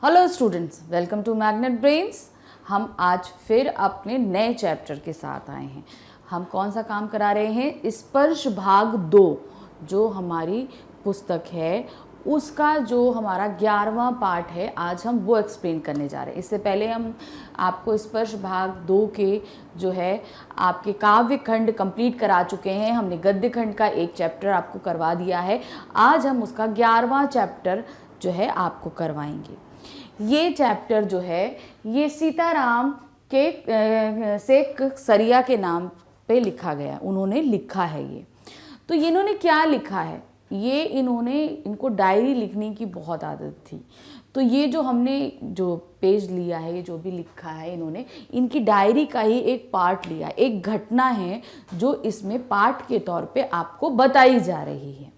Hello students, welcome to Magnet Brains. हम आज फिर अपने नए चैप्टर के साथ आए हैं। हम कौन सा काम करा रहे हैं? स्पर्श भाग 2 जो हमारी पुस्तक है उसका जो हमारा 11वां पार्ट है, आज हम वो एक्सप्लेन करने जा रहे हैं। इससे पहले हम आपको स्पर्श भाग 2 के जो है आपके काव्य खंड कंप्लीट करा चुके हैं। हमने गद्य खंड का एक चैप्टर आपको करवा दिया है। आज हम उसका 11वां चैप्टर जो है आपको करवाएंगे। ये चैप्टर जो है ये सीताराम के सेकसरिया के नाम पे लिखा गया, उन्होंने लिखा है ये। तो इन्होंने क्या लिखा है? ये इनको डायरी लिखने की बहुत आदत थी। तो ये जो हमने जो पेज लिया है, ये जो भी लिखा है इन्होंने, इनकी डायरी का ही एक पार्ट लिया, एक घटना है जो इसमें पाठ के तौर पे आपको बताई जा रही है।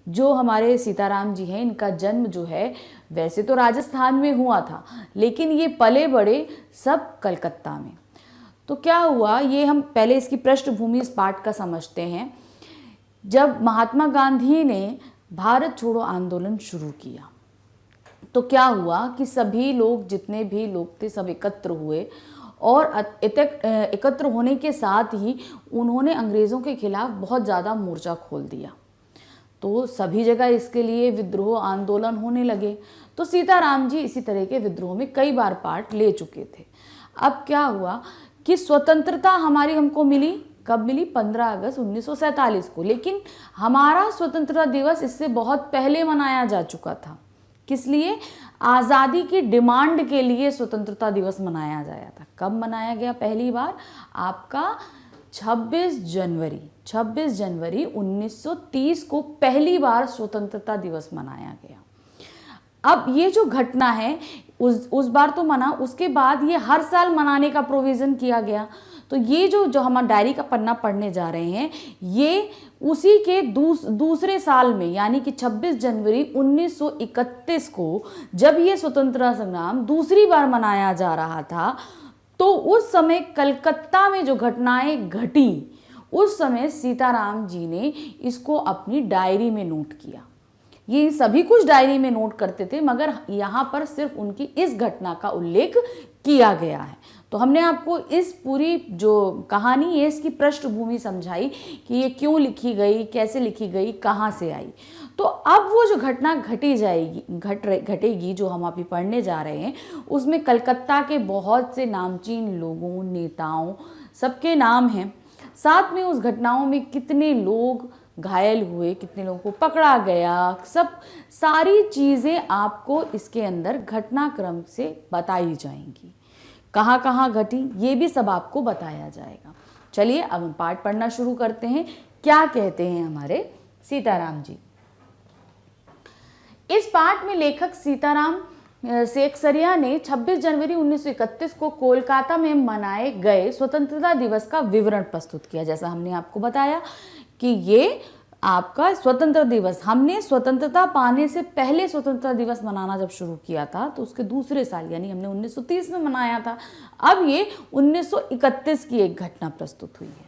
जो हमारे सीताराम जी हैं, इनका जन्म जो है वैसे तो राजस्थान में हुआ था, लेकिन ये पले बड़े सब कलकत्ता में। तो क्या हुआ, ये हम पहले इसकी पृष्ठभूमि इस पाठ का समझते हैं। जब महात्मा गांधी ने भारत छोड़ो आंदोलन शुरू किया तो क्या हुआ कि सभी लोग, जितने भी लोग थे, सब एकत्र हुए और एकत्र होने के साथ ही उन्होंने अंग्रेज़ों के खिलाफ बहुत ज़्यादा मोर्चा खोल दिया। तो सभी जगह इसके लिए विद्रोह आंदोलन होने लगे। तो सीताराम जी इसी तरह के विद्रोह में कई बार पार्ट ले चुके थे। अब क्या हुआ कि स्वतंत्रता हमारी हमको मिली, कब मिली? 15 अगस्त 1947 को। लेकिन हमारा स्वतंत्रता दिवस इससे बहुत पहले मनाया जा चुका था। किस लिए? आज़ादी की डिमांड के लिए स्वतंत्रता दिवस मनाया गया था। कब मनाया गया पहली बार? आपका 26 जनवरी 1930 को पहली बार स्वतंत्रता दिवस मनाया गया। अब ये जो घटना है उस बार तो मना, उसके बाद ये हर साल मनाने का प्रोविज़न किया गया। तो ये जो हम डायरी का पन्ना पढ़ने जा रहे हैं, ये उसी के दूसरे साल में, यानी कि 26 जनवरी 1931 को जब ये स्वतंत्रता संग्राम दूसरी बार मनाया जा रहा था, तो उस समय कलकत्ता में जो घटनाएं घटी, उस समय सीताराम जी ने इसको अपनी डायरी में नोट किया। ये सभी कुछ डायरी में नोट करते थे, मगर यहाँ पर सिर्फ उनकी इस घटना का उल्लेख किया गया है। तो हमने आपको इस पूरी जो कहानी है इसकी पृष्ठभूमि समझाई कि ये क्यों लिखी गई, कैसे लिखी गई, कहाँ से आई। तो अब वो जो घटना घटेगी जो हम अभी पढ़ने जा रहे हैं, उसमें कलकत्ता के बहुत से नामचीन लोगों, नेताओं, सबके नाम हैं। साथ में उस घटनाओं में कितने लोग घायल हुए, कितने लोगों को पकड़ा गया, सब सारी चीज़ें आपको इसके अंदर घटनाक्रम से बताई जाएंगी। कहाँ कहाँ घटी ये भी सब आपको बताया जाएगा। चलिए अब हम पाठ पढ़ना शुरू करते हैं। क्या कहते हैं हमारे सीताराम जी? इस पाठ में लेखक सीताराम सेकसरिया ने 26 जनवरी 1931 को कोलकाता में मनाए गए स्वतंत्रता दिवस का विवरण प्रस्तुत किया। जैसा हमने आपको बताया कि ये आपका स्वतंत्रता दिवस, हमने स्वतंत्रता पाने से पहले स्वतंत्रता दिवस मनाना जब शुरू किया था तो उसके दूसरे साल, यानी हमने 1930 में मनाया था। अब ये 1931 की एक घटना प्रस्तुत हुई है।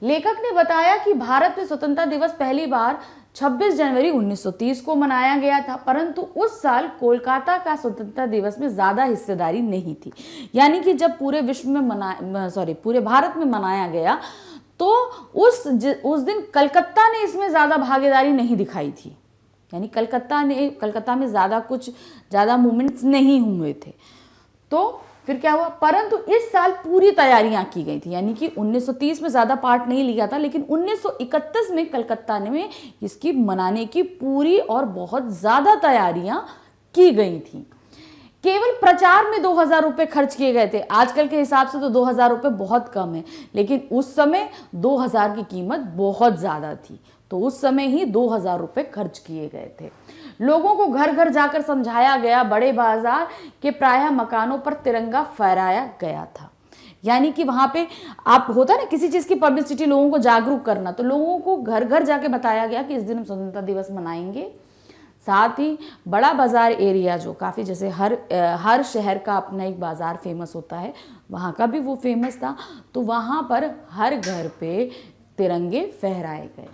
लेखक ने बताया कि भारत में स्वतंत्रता दिवस पहली बार 26 जनवरी 1930 को मनाया गया था, परंतु उस साल कोलकाता का स्वतंत्रता दिवस में ज़्यादा हिस्सेदारी नहीं थी। यानी कि जब पूरे विश्व में पूरे भारत में मनाया गया तो उस दिन कलकत्ता ने इसमें ज़्यादा भागीदारी नहीं दिखाई थी। यानी कलकत्ता में ज़्यादा मूवमेंट्स नहीं हुए थे। तो फिर क्या हुआ? परंतु इस साल पूरी तैयारियां की गई थी। यानी कि 1930 में ज़्यादा पार्ट नहीं लिया था, लेकिन 1931 में कलकत्ता में इसकी मनाने की पूरी और बहुत ज़्यादा तैयारियां की गई थी। केवल प्रचार में 2000 रुपये खर्च किए गए थे। आजकल के हिसाब से तो 2000 रुपये बहुत कम है, लेकिन उस समय 2000 की कीमत बहुत ज़्यादा थी। तो उस समय ही 2000 रुपये खर्च किए गए थे। लोगों को घर घर जाकर समझाया गया। बड़े बाजार के प्रायः मकानों पर तिरंगा फहराया गया था। यानी कि वहाँ पे आप होता है ना किसी चीज़ की पब्लिसिटी, लोगों को जागरूक करना, तो लोगों को घर घर जाके बताया गया कि इस दिन हम स्वतंत्रता दिवस मनाएंगे। साथ ही बड़ा बाज़ार एरिया जो काफ़ी, जैसे हर शहर का अपना एक बाज़ार फेमस होता है, वहाँ का भी वो फेमस था। तो वहाँ पर हर घर पे तिरंगे फहराए गए।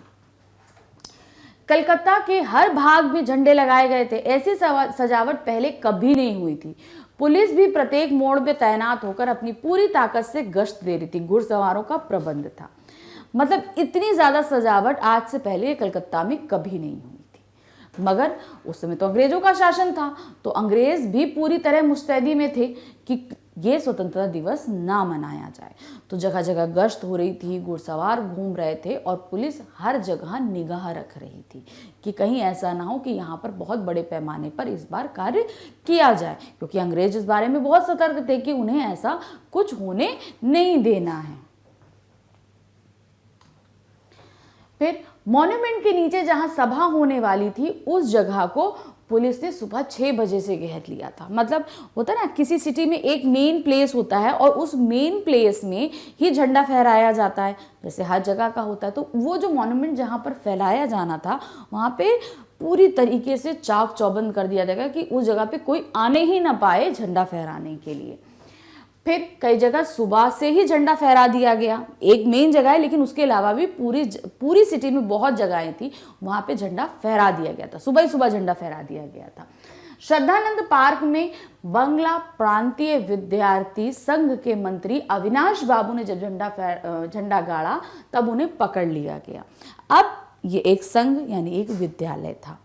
कलकत्ता के हर भाग में झंडे लगाए गए थे। ऐसी सजावट पहले कभी नहीं हुई थी। पुलिस भी प्रत्येक मोड़ पे तैनात होकर अपनी पूरी ताकत से गश्त दे रही थी। घुड़सवारों का प्रबंध था। मतलब इतनी ज्यादा सजावट आज से पहले कलकत्ता में कभी नहीं हुई थी। मगर उस समय तो अंग्रेजों का शासन था, तो अंग्रेज भी पूरी तरह मुस्तैदी में थे कि ये स्वतंत्रता दिवस ना मनाया जाए। तो जगह जगह गश्त हो रही थी, घुड़सवार घूम रहे थे और पुलिस हर जगह निगाह रख रही थी कि कहीं ऐसा ना हो कि यहाँ पर बहुत बड़े पैमाने पर इस बार कार्य किया जाए, क्योंकि अंग्रेज इस बारे में बहुत सतर्क थे कि उन्हें ऐसा कुछ होने नहीं देना है। फिर मॉन्यूमेंट के नीचे जहां सभा होने वाली थी, उस जगह को पुलिस ने सुबह 6 बजे से घेर लिया था। मतलब होता ना, किसी सिटी में एक मेन प्लेस होता है और उस मेन प्लेस में ही झंडा फहराया जाता है, जैसे हर जगह का होता है। तो वो जो मॉन्यूमेंट जहां पर फैलाया जाना था, वहां पे पूरी तरीके से चाक चौबंद कर दिया जाएगा कि उस जगह पे कोई आने ही ना पाए झंडा फहराने के लिए। फिर कई जगह सुबह से ही झंडा फहरा दिया गया। एक मेन जगह है, लेकिन उसके अलावा भी पूरी सिटी में बहुत जगहें थी, वहां पे झंडा फहरा दिया गया था। सुबह ही सुबह झंडा फहरा दिया गया था। श्रद्धानंद पार्क में बंगला प्रांतीय विद्यार्थी संघ के मंत्री अविनाश बाबू ने जब झंडा गाड़ा, तब उन्हें पकड़ लिया गया। अब ये एक संघ यानी एक विद्यालय था,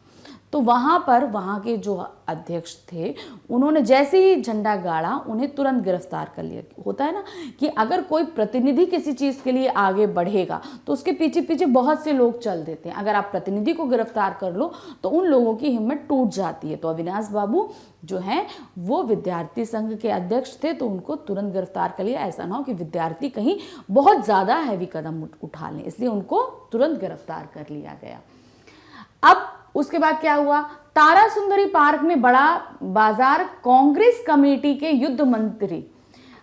तो वहाँ पर वहाँ के जो अध्यक्ष थे, उन्होंने जैसे ही झंडा गाड़ा, उन्हें तुरंत गिरफ्तार कर लिया। होता है ना कि अगर कोई प्रतिनिधि किसी चीज़ के लिए आगे बढ़ेगा तो उसके पीछे पीछे बहुत से लोग चल देते हैं। अगर आप प्रतिनिधि को गिरफ्तार कर लो तो उन लोगों की हिम्मत टूट जाती है। तो अविनाश बाबू जो हैं वो विद्यार्थी संघ के अध्यक्ष थे, तो उनको तुरंत गिरफ्तार कर लिया। ऐसा ना हो कि विद्यार्थी कहीं बहुत ज़्यादा हैवी कदम उठा लें, इसलिए उनको तुरंत गिरफ्तार कर लिया गया। अब उसके बाद क्या हुआ, तारा सुंदरी पार्क में बड़ा बाजार कांग्रेस कमेटी के युद्ध मंत्री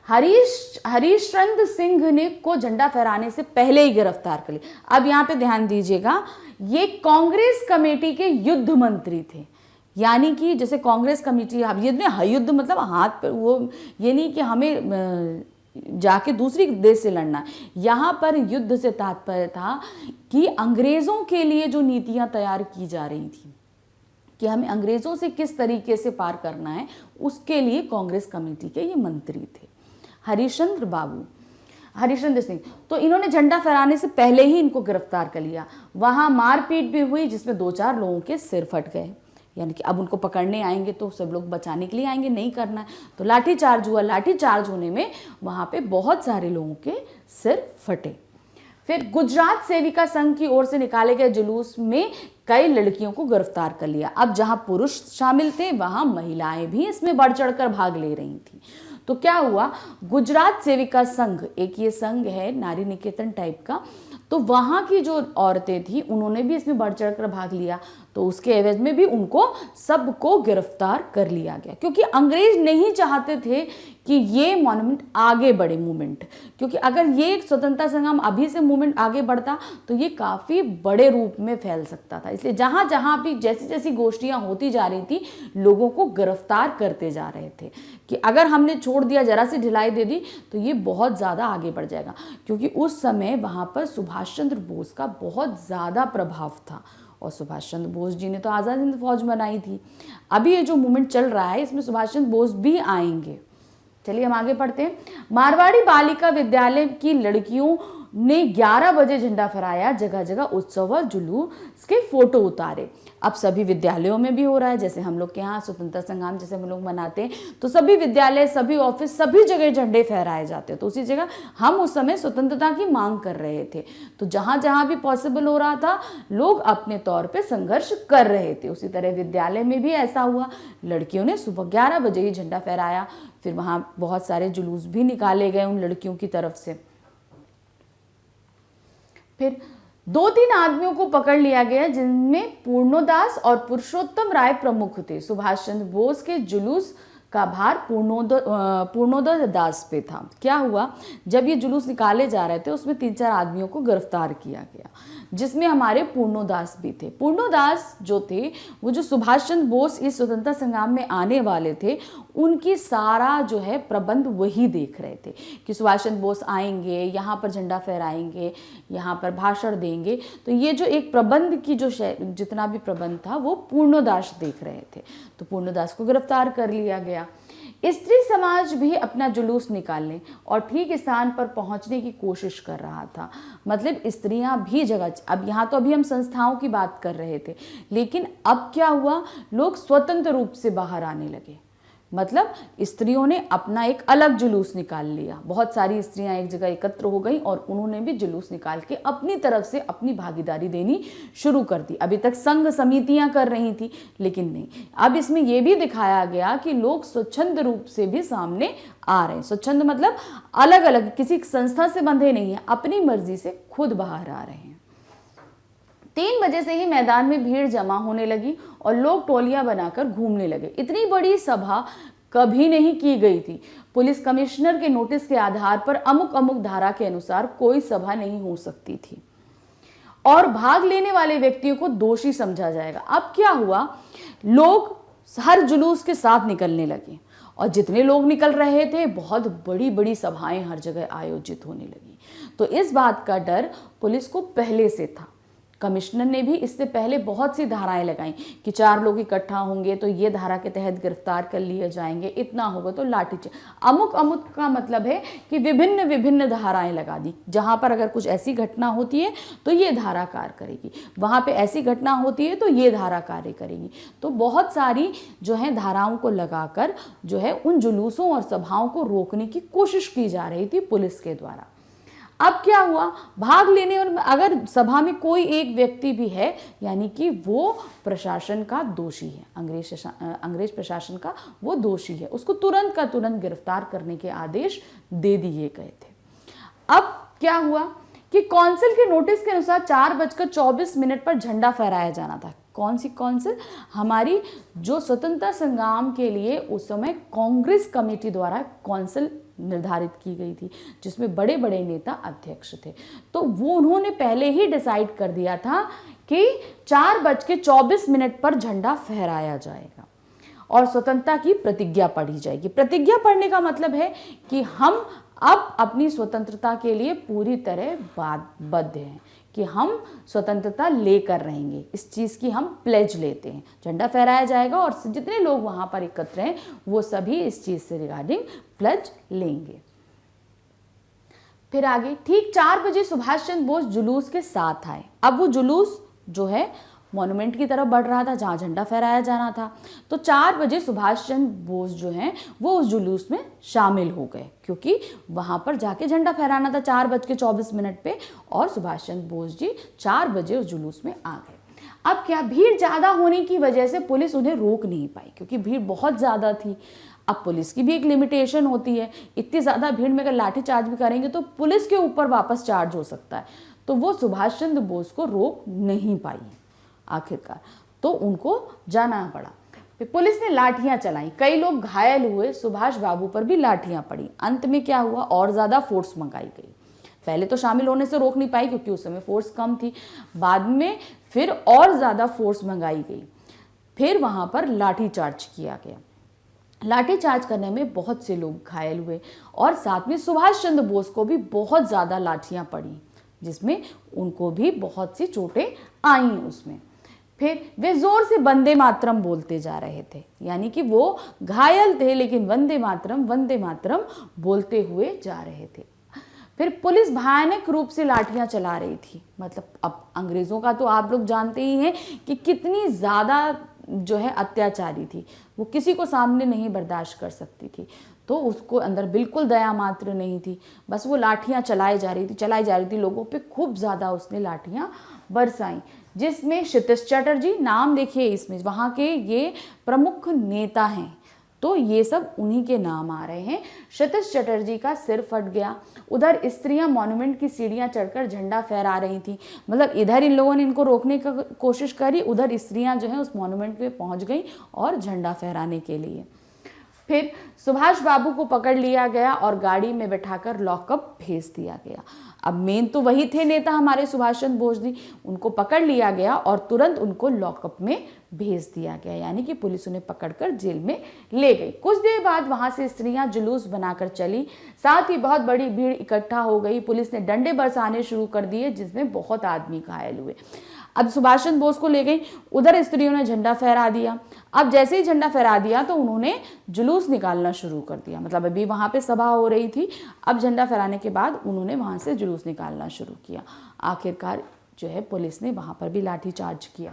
हरीशचंद्र सिंह ने को झंडा फहराने से पहले ही गिरफ्तार कर लिया। अब यहाँ पे ध्यान दीजिएगा, ये कांग्रेस कमेटी के युद्ध मंत्री थे। यानी कि जैसे कांग्रेस कमेटी, ये युद्ध मतलब हाथ पे, वो ये नहीं कि हमें जाके दूसरी देश से लड़ना। यहाँ पर युद्ध से तात्पर्य था कि अंग्रेजों के लिए जो नीतियां तैयार की जा रही थी कि हमें अंग्रेजों से किस तरीके से पार करना है, उसके लिए कांग्रेस कमेटी के ये मंत्री थे हरिश्चंद्र सिंह। तो इन्होंने झंडा फहराने से पहले ही इनको गिरफ्तार कर लिया। वहां मारपीट भी हुई, जिसमें 2-4 लोगों के सिर फट गए। यानी कि अब उनको पकड़ने आएंगे तो सब लोग बचाने के लिए आएंगे, नहीं करना है, तो लाठीचार्ज हुआ। लाठीचार्ज होने में वहाँ पे बहुत सारे लोगों के सिर फटे। फिर गुजरात सेविका संघ की ओर से निकाले गए जुलूस में कई लड़कियों को गिरफ्तार कर लिया। अब जहाँ पुरुष शामिल थे, वहाँ महिलाएं भी इसमें बढ़ चढ़कर भाग ले रही थी। तो क्या हुआ, गुजरात सेविका संघ, एक ये संघ है नारी निकेतन टाइप का, तो वहाँ की जो औरतें थी उन्होंने भी इसमें बढ़ चढ़कर भाग लिया। तो उसके एवज में भी उनको सबको गिरफ्तार कर लिया गया, क्योंकि अंग्रेज नहीं चाहते थे कि ये मॉन्यूमेंट आगे बढ़े मूवमेंट, क्योंकि अगर ये एक स्वतंत्रता संग्राम अभी से मूवमेंट आगे बढ़ता तो ये काफ़ी बड़े रूप में फैल सकता था। इसलिए जहाँ जहाँ भी जैसी जैसी गोष्ठियाँ होती जा रही थी, लोगों को गिरफ्तार करते जा रहे थे कि अगर हमने छोड़ दिया, जरा सी ढिलाई दे दी, तो ये बहुत ज़्यादा आगे बढ़ जाएगा। क्योंकि उस समय वहाँ पर सुभाष चंद्र बोस का बहुत ज़्यादा प्रभाव था, और सुभाष चंद्र बोस जी ने तो आज़ाद हिंद फौज बनाई थी। अभी ये जो मूवमेंट चल रहा है, इसमें सुभाष चंद्र बोस भी आएंगे। चलिए हम आगे पढ़ते हैं। मारवाड़ी बालिका विद्यालय की लड़कियों ने 11 बजे झंडा फहराया। जगह जगह उत्सव व जुलूस के फोटो उतारे। अब सभी विद्यालयों में भी हो रहा है, जैसे हम लोग के यहाँ स्वतंत्रता संग्राम जैसे हम लोग मनाते हैं, तो सभी विद्यालय, सभी ऑफिस, सभी जगह झंडे फहराए जाते हैं। तो उसी जगह हम उस समय स्वतंत्रता की मांग कर रहे थे, तो जहाँ जहाँ भी पॉसिबल हो रहा था, लोग अपने तौर पे संघर्ष कर रहे थे। उसी तरह विद्यालय में भी ऐसा हुआ। लड़कियों ने सुबह 11 बजे ही झंडा फहराया। फिर वहाँ बहुत सारे जुलूस भी निकाले गए उन लड़कियों की तरफ से। फिर 2-3 आदमियों को पकड़ लिया गया, जिनमें पूर्णोदास और पुरुषोत्तम राय प्रमुख थे। सुभाष चंद्र बोस के जुलूस का भार पूर्णोदय दास पे था। क्या हुआ, जब ये जुलूस निकाले जा रहे थे, उसमें 3-4 आदमियों को गिरफ्तार किया गया। जिसमें हमारे पूर्णोदास भी थे। पूर्णोदास जो थे वो जो सुभाष चंद्र बोस इस स्वतंत्रता संग्राम में आने वाले थे, उनकी सारा जो है प्रबंध वही देख रहे थे कि सुभाष चंद्र बोस आएंगे, यहाँ पर झंडा फहराएंगे, यहाँ पर भाषण देंगे। तो ये जो एक प्रबंध की जो जितना भी प्रबंध था वो पूर्णोदास देख रहे थे। तो पूर्णोदास को गिरफ्तार कर लिया गया। स्त्री समाज भी अपना जुलूस निकालने और ठीक स्थान पर पहुंचने की कोशिश कर रहा था। मतलब स्त्रियां भी जगह, अब यहाँ तो अभी हम संस्थाओं की बात कर रहे थे, लेकिन अब क्या हुआ, लोग स्वतंत्र रूप से बाहर आने लगे। मतलब स्त्रियों ने अपना एक अलग जुलूस निकाल लिया। बहुत सारी स्त्रियां एक जगह एकत्र हो गई और उन्होंने भी जुलूस निकाल के अपनी तरफ से अपनी भागीदारी देनी शुरू कर दी। अभी तक संघ समितियां कर रही थी, लेकिन नहीं, अब इसमें यह भी दिखाया गया कि लोग स्वच्छंद रूप से भी सामने आ रहे हैं। स्वच्छंद मतलब अलग अलग, किसी संस्था से बंधे नहीं है, अपनी मर्जी से खुद बाहर आ रहे हैं। 3 बजे से ही मैदान में भीड़ जमा होने लगी और लोग टोलियां बनाकर घूमने लगे। इतनी बड़ी सभा कभी नहीं की गई थी। पुलिस कमिश्नर के नोटिस के आधार पर अमुक अमुक धारा के अनुसार कोई सभा नहीं हो सकती थी और भाग लेने वाले व्यक्तियों को दोषी समझा जाएगा। अब क्या हुआ, लोग हर जुलूस के साथ निकलने लगे और जितने लोग निकल रहे थे, बहुत बड़ी बड़ी सभाएं हर जगह आयोजित होने लगी। तो इस बात का डर पुलिस को पहले से था। कमिश्नर ने भी इससे पहले बहुत सी धाराएं लगाई कि 4 लोग इकट्ठा होंगे तो ये धारा के तहत गिरफ्तार कर लिए जाएंगे, इतना होगा तो लाठीचार्ज। अमुक अमुक का मतलब है कि विभिन्न विभिन्न धाराएं लगा दी। जहां पर अगर कुछ ऐसी घटना होती है तो ये धारा कार्य करेगी, वहां पे ऐसी घटना होती है तो ये धारा कार्य करेगी। तो बहुत सारी जो है धाराओं को लगाकर जो है उन जुलूसों और सभाओं को रोकने की कोशिश की जा रही थी पुलिस के द्वारा। अब क्या हुआ, भाग लेने और अगर सभा में कोई एक व्यक्ति भी है, यानी कि वो प्रशासन का दोषी है, अंग्रेज प्रशासन का वो दोषी है, उसको तुरंत का तुरंत गिरफ्तार करने के आदेश दे दिए गए थे। अब क्या हुआ कि काउंसिल के नोटिस के अनुसार 4:24 पर झंडा फहराया जाना था। कौन सी काउंसिल? हमारी जो स्वतंत्रता संग्राम के लिए उस समय कांग्रेस कमेटी द्वारा काउंसिल निर्धारित की गई थी, जिसमें बड़े बड़े नेता अध्यक्ष थे। तो वो उन्होंने पहले ही डिसाइड कर दिया था कि 4:24 पर झंडा फहराया जाएगा और स्वतंत्रता की प्रतिज्ञा पढ़ी जाएगी। प्रतिज्ञा पढ़ने का मतलब है कि हम अब अपनी स्वतंत्रता के लिए पूरी तरह बद्ध हैं कि हम स्वतंत्रता लेकर रहेंगे। इस चीज़ की हम प्लेज लेते हैं। झंडा फहराया जाएगा और जितने लोग वहाँ पर एकत्र हैं वो सभी इस चीज़ से रिगार्डिंग प्लेज लेंगे। फिर आगे ठीक 4 बजे सुभाष चंद्र बोस जुलूस के साथ आए। अब वो जुलूस जो है मॉन्यूमेंट की तरफ बढ़ रहा था जहाँ झंडा फहराया जाना था। तो 4 बजे सुभाष चंद्र बोस जो हैं वो उस जुलूस में शामिल हो गए, क्योंकि वहाँ पर जाके झंडा फहराना था 4:24 पे और सुभाष चंद्र बोस जी 4 बजे उस जुलूस में आ गए। अब क्या, भीड़ ज़्यादा होने की वजह से पुलिस उन्हें रोक नहीं पाई, क्योंकि भीड़ बहुत ज़्यादा थी। अब पुलिस की भी एक लिमिटेशन होती है, इतनी ज़्यादा भीड़ में अगर लाठी चार्ज भी करेंगे तो पुलिस के ऊपर वापस चार्ज हो सकता है। तो वो सुभाष चंद्र बोस को रोक नहीं पाई आखिरकार, तो उनको जाना पड़ा। फिर पुलिस ने लाठियां चलाई, कई लोग घायल हुए, सुभाष बाबू पर भी लाठियां पड़ी। अंत में क्या हुआ, और ज़्यादा फोर्स मंगाई गई। पहले तो शामिल होने से रोक नहीं पाई क्योंकि उस समय फोर्स कम थी, बाद में फिर और ज़्यादा फोर्स मंगाई गई। फिर वहाँ पर लाठी चार्ज किया गया। लाठी चार्ज करने में बहुत से लोग घायल हुए और साथ में सुभाष चंद्र बोस को भी बहुत ज़्यादा लाठियाँ पड़ी, जिसमें उनको भी बहुत सी चोटें आई उसमें। फिर वे जोर से वंदे मातरम बोलते जा रहे थे, यानी कि वो घायल थे लेकिन वंदे मातरम बोलते हुए जा रहे थे। फिर पुलिस भयानक रूप से लाठियां चला रही थी। मतलब अब अंग्रेज़ों का तो आप लोग जानते ही हैं कि कितनी ज़्यादा जो है अत्याचारी थी, वो किसी को सामने नहीं बर्दाश्त कर सकती थी। तो उसको अंदर बिल्कुल दया मात्र नहीं थी, बस वो लाठियां चलाई जा रही थी लोगों पे। खूब ज़्यादा उसने लाठियां बरसाई, जिसमें क्षितिज चटर्जी, नाम देखिए इसमें, वहाँ के ये प्रमुख नेता हैं, तो ये सब उन्हीं के नाम आ रहे हैं। क्षितिज चटर्जी का सिर फट गया। उधर स्त्रियां मॉन्यूमेंट की सीढ़ियां चढ़कर झंडा फहरा रही थी। मतलब इधर इन लोगों ने इनको रोकने की कोशिश करी, उधर स्त्रियां जो है उस मॉन्यूमेंट पे पहुंच गई और झंडा फहराने के लिए। फिर सुभाष बाबू को पकड़ लिया गया और गाड़ी में बैठाकर लॉकअप भेज दिया गया। अब मेन तो वही थे नेता हमारे सुभाष चंद्र बोस जी, उनको पकड़ लिया गया और तुरंत उनको लॉकअप में भेज दिया गया, यानी कि पुलिस उन्हें पकड़कर जेल में ले गई। कुछ देर बाद वहां से स्त्रियां जुलूस बनाकर चली, साथ ही बहुत बड़ी भीड़ इकट्ठा हो गई। पुलिस ने डंडे बरसाने शुरू कर दिए, जिसमें बहुत आदमी घायल हुए। अब सुभाष चंद्र बोस को ले गई, उधर स्त्रियों ने झंडा फहरा दिया। अब जैसे ही झंडा फहरा दिया तो उन्होंने जुलूस निकालना शुरू कर दिया, मतलब अभी वहां पे सभा हो रही थी, अब झंडा फहराने के बाद उन्होंने वहां से जुलूस निकालना शुरू किया। आखिरकार जो है पुलिस ने वहां पर भी लाठीचार्ज किया।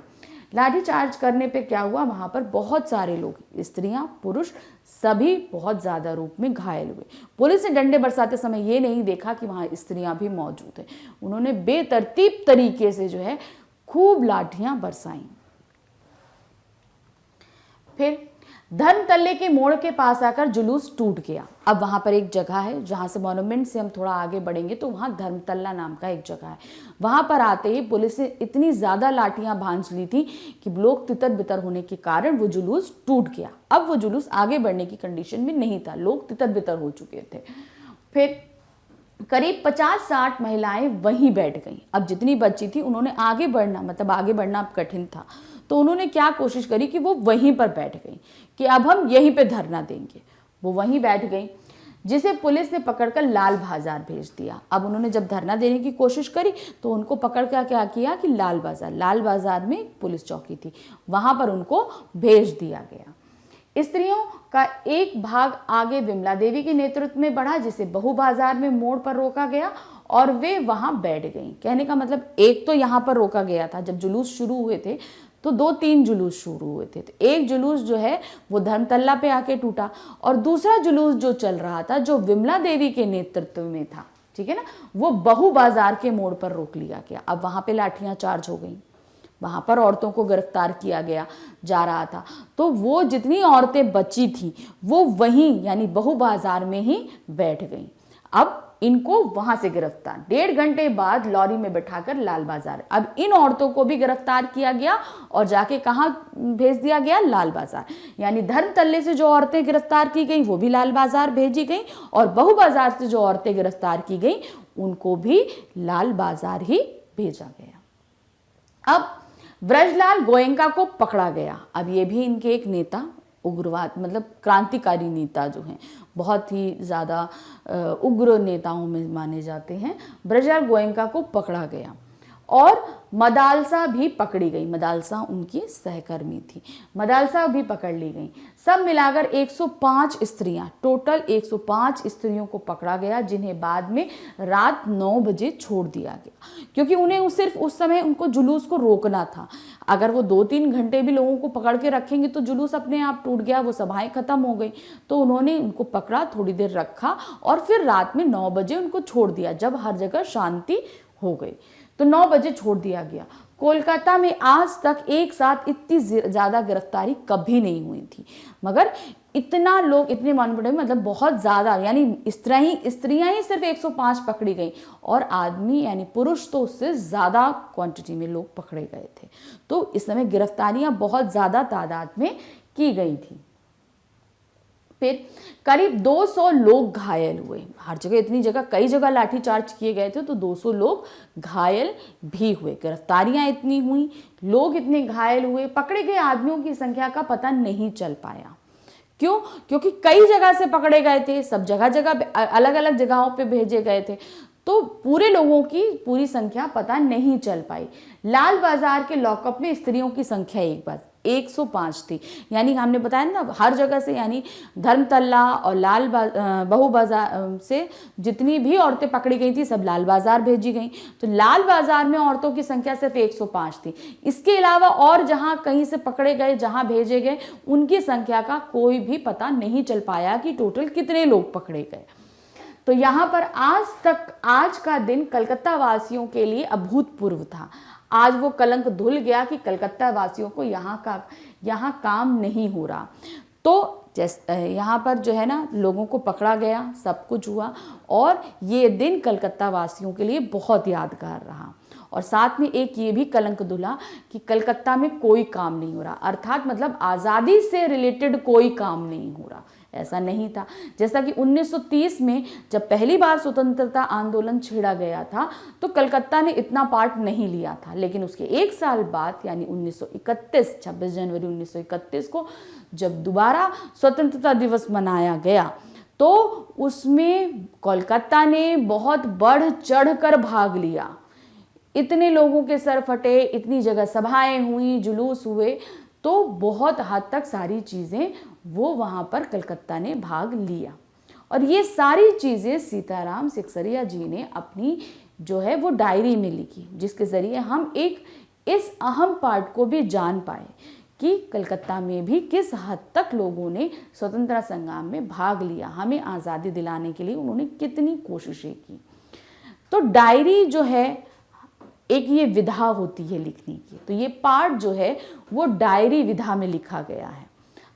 लाठीचार्ज करने पे क्या हुआ, वहां पर बहुत सारे लोग, स्त्रियां पुरुष सभी बहुत ज्यादा रूप में घायल हुए। पुलिस ने डंडे बरसाते समय ये नहीं देखा कि वहां स्त्रियां भी मौजूद है, उन्होंने बेतरतीब तरीके से जो है खूब लाठियां बरसाई। फिर धर्मतल्ले के मोड़ के पास आकर जुलूस टूट गया। अब वहां पर एक जगह है, जहां से मॉन्यूमेंट से हम थोड़ा आगे बढ़ेंगे तो वहां धर्मतल्ला नाम का एक जगह है। वहां पर आते ही पुलिस ने इतनी ज्यादा लाठियां भांज ली थी कि लोग तितर बितर होने के कारण वो जुलूस टूट गया। अब वो जुलूस आगे बढ़ने की कंडीशन में नहीं था, लोग तितर बितर हो चुके थे। फिर करीब 50-60 महिलाएं वहीं बैठ गईं। अब जितनी बची थी उन्होंने आगे बढ़ना, मतलब आगे बढ़ना अब कठिन था, तो उन्होंने क्या कोशिश करी कि वो वहीं पर बैठ गई कि अब हम यहीं पे धरना देंगे। वो वहीं बैठ गई, जिसे पुलिस ने पकड़कर लाल बाजार भेज दिया। अब उन्होंने जब धरना देने की कोशिश करी तो उनको पकड़ कर क्या किया कि लाल बाजार में पुलिस चौकी थी, वहां पर उनको भेज दिया गया। स्त्रियों का एक भाग आगे विमला देवी के नेतृत्व में बढ़ा, जिसे बहु बाजार में मोड़ पर रोका गया और वे वहां बैठ गईं। कहने का मतलब एक तो यहाँ पर रोका गया था, जब जुलूस शुरू हुए थे तो 2-3 जुलूस शुरू हुए थे। तो एक जुलूस जो है वो धर्मतल्ला पे आके टूटा और दूसरा जुलूस जो चल रहा था, जो विमला देवी के नेतृत्व में था, ठीक है ना, वो बहु बाजार के मोड़ पर रोक लिया गया। अब वहां पे लाठियां चार्ज हो गई, वहां पर औरतों को गिरफ्तार किया गया जा रहा था। तो वो जितनी औरतें बची थी वो वहीं यानी बहु बाजार में ही बैठ गईं। अब इनको वहां से गिरफ्तार 1.5 घंटे बाद लॉरी में बैठाकर लाल बाजार, अब इन औरतों को भी गिरफ्तार किया गया और जाके कहाँ भेज दिया गया, लाल बाजार। यानी धर्मतल्ले से जो औरतें गिरफ्तार की गई वो भी लाल बाजार भेजी गई और बहु बाजार से जो औरतें गिरफ्तार की गई उनको भी लाल बाजार ही भेजा गया। अब ब्रजलाल गोयनका को पकड़ा गया। अब ये भी इनके एक नेता, उग्रवाद मतलब क्रांतिकारी नेता जो हैं, बहुत ही ज़्यादा उग्र नेताओं में माने जाते हैं। ब्रजलाल गोयनका को पकड़ा गया और मदालसा भी पकड़ी गई। मदालसा उनकी सहकर्मी थी, मदालसा भी पकड़ ली गई। सब मिलाकर 105 स्त्रियां, टोटल 105 स्त्रियों को पकड़ा गया, जिन्हें बाद में रात 9 बजे छोड़ दिया गया, क्योंकि उन्हें सिर्फ उस समय उनको जुलूस को रोकना था। अगर वो 2-3 घंटे भी लोगों को पकड़ के रखेंगे तो जुलूस अपने आप टूट गया, वो सभाएं खत्म हो गई। तो उन्होंने उनको पकड़ा, थोड़ी देर रखा और फिर रात में 9 बजे उनको छोड़ दिया, जब हर जगह शांति हो गई तो 9 बजे छोड़ दिया गया। कोलकाता में आज तक एक साथ इतनी ज़्यादा गिरफ्तारी कभी नहीं हुई थी, मगर इतना लोग, इतने मानपड़े मतलब बहुत ज़्यादा, यानी स्त्रियां ही सिर्फ 105 पकड़ी गई और आदमी यानी पुरुष तो उससे ज़्यादा क्वांटिटी में लोग पकड़े गए थे। तो इस समय गिरफ्तारियां बहुत ज़्यादा तादाद में की गई थी। फिर करीब 200 लोग घायल हुए। हर जगह, इतनी जगह, कई जगह लाठीचार्ज किए गए थे तो 200 लोग घायल भी हुए। गिरफ्तारियां इतनी हुई, लोग इतने घायल हुए, पकड़े गए आदमियों की संख्या का पता नहीं चल पाया। क्यों? क्योंकि कई जगह से पकड़े गए थे, सब जगह जगह अलग अलग जगहों पे भेजे गए थे, तो पूरे लोगों की पूरी संख्या पता नहीं चल पाई। लाल बाजार के लॉकअप में स्त्रियों की संख्या एक बार 105 थी, यानी हमने बताया ना हर जगह से, यानी धर्मतल्ला और बहु बाजार से जितनी भी औरतें पकड़ी गई थी सब लाल बाजार भेजी गई। तो लाल बाजार में औरतों की संख्या सिर्फ 105 थी। इसके अलावा और जहां कहीं से पकड़े गए, जहां भेजे गए, उनकी संख्या का कोई भी पता नहीं चल पाया कि टोटल कितने लोग पकड़े गए। तो यहाँ पर आज का दिन कलकत्ता वासियों के लिए अभूतपूर्व था। आज वो कलंक धुल गया कि कलकत्ता वासियों को यहाँ काम नहीं हो रहा। तो यहाँ पर जो है ना, लोगों को पकड़ा गया, सब कुछ हुआ और ये दिन कलकत्ता वासियों के लिए बहुत यादगार रहा। और साथ में एक ये भी कलंक धुला कि कलकत्ता में कोई काम नहीं हो रहा, अर्थात मतलब आज़ादी से रिलेटेड कोई काम नहीं हो रहा। ऐसा नहीं था। जैसा कि 1930 में जब पहली बार स्वतंत्रता आंदोलन छेड़ा गया था तो कलकत्ता ने इतना पार्ट नहीं लिया था, लेकिन उसके एक साल बाद यानी 1931 26 जनवरी 1931 को जब दोबारा स्वतंत्रता दिवस मनाया गया तो उसमें कोलकाता ने बहुत बढ़ चढ़ कर भाग लिया। इतने लोगों के सर फटे, इतनी जगह सभाएं हुई, जुलूस हुए, तो बहुत हद तक सारी चीज़ें वो वहाँ पर कलकत्ता ने भाग लिया। और ये सारी चीज़ें सीताराम सिकसरिया जी ने अपनी जो है वो डायरी में लिखी, जिसके ज़रिए हम एक इस अहम पार्ट को भी जान पाए कि कलकत्ता में भी किस हद तक लोगों ने स्वतंत्रता संग्राम में भाग लिया, हमें आज़ादी दिलाने के लिए उन्होंने कितनी कोशिशें की। तो डायरी जो है एक ये विधा होती है लिखने की, तो ये पार्ट जो है वो डायरी विधा में लिखा गया है।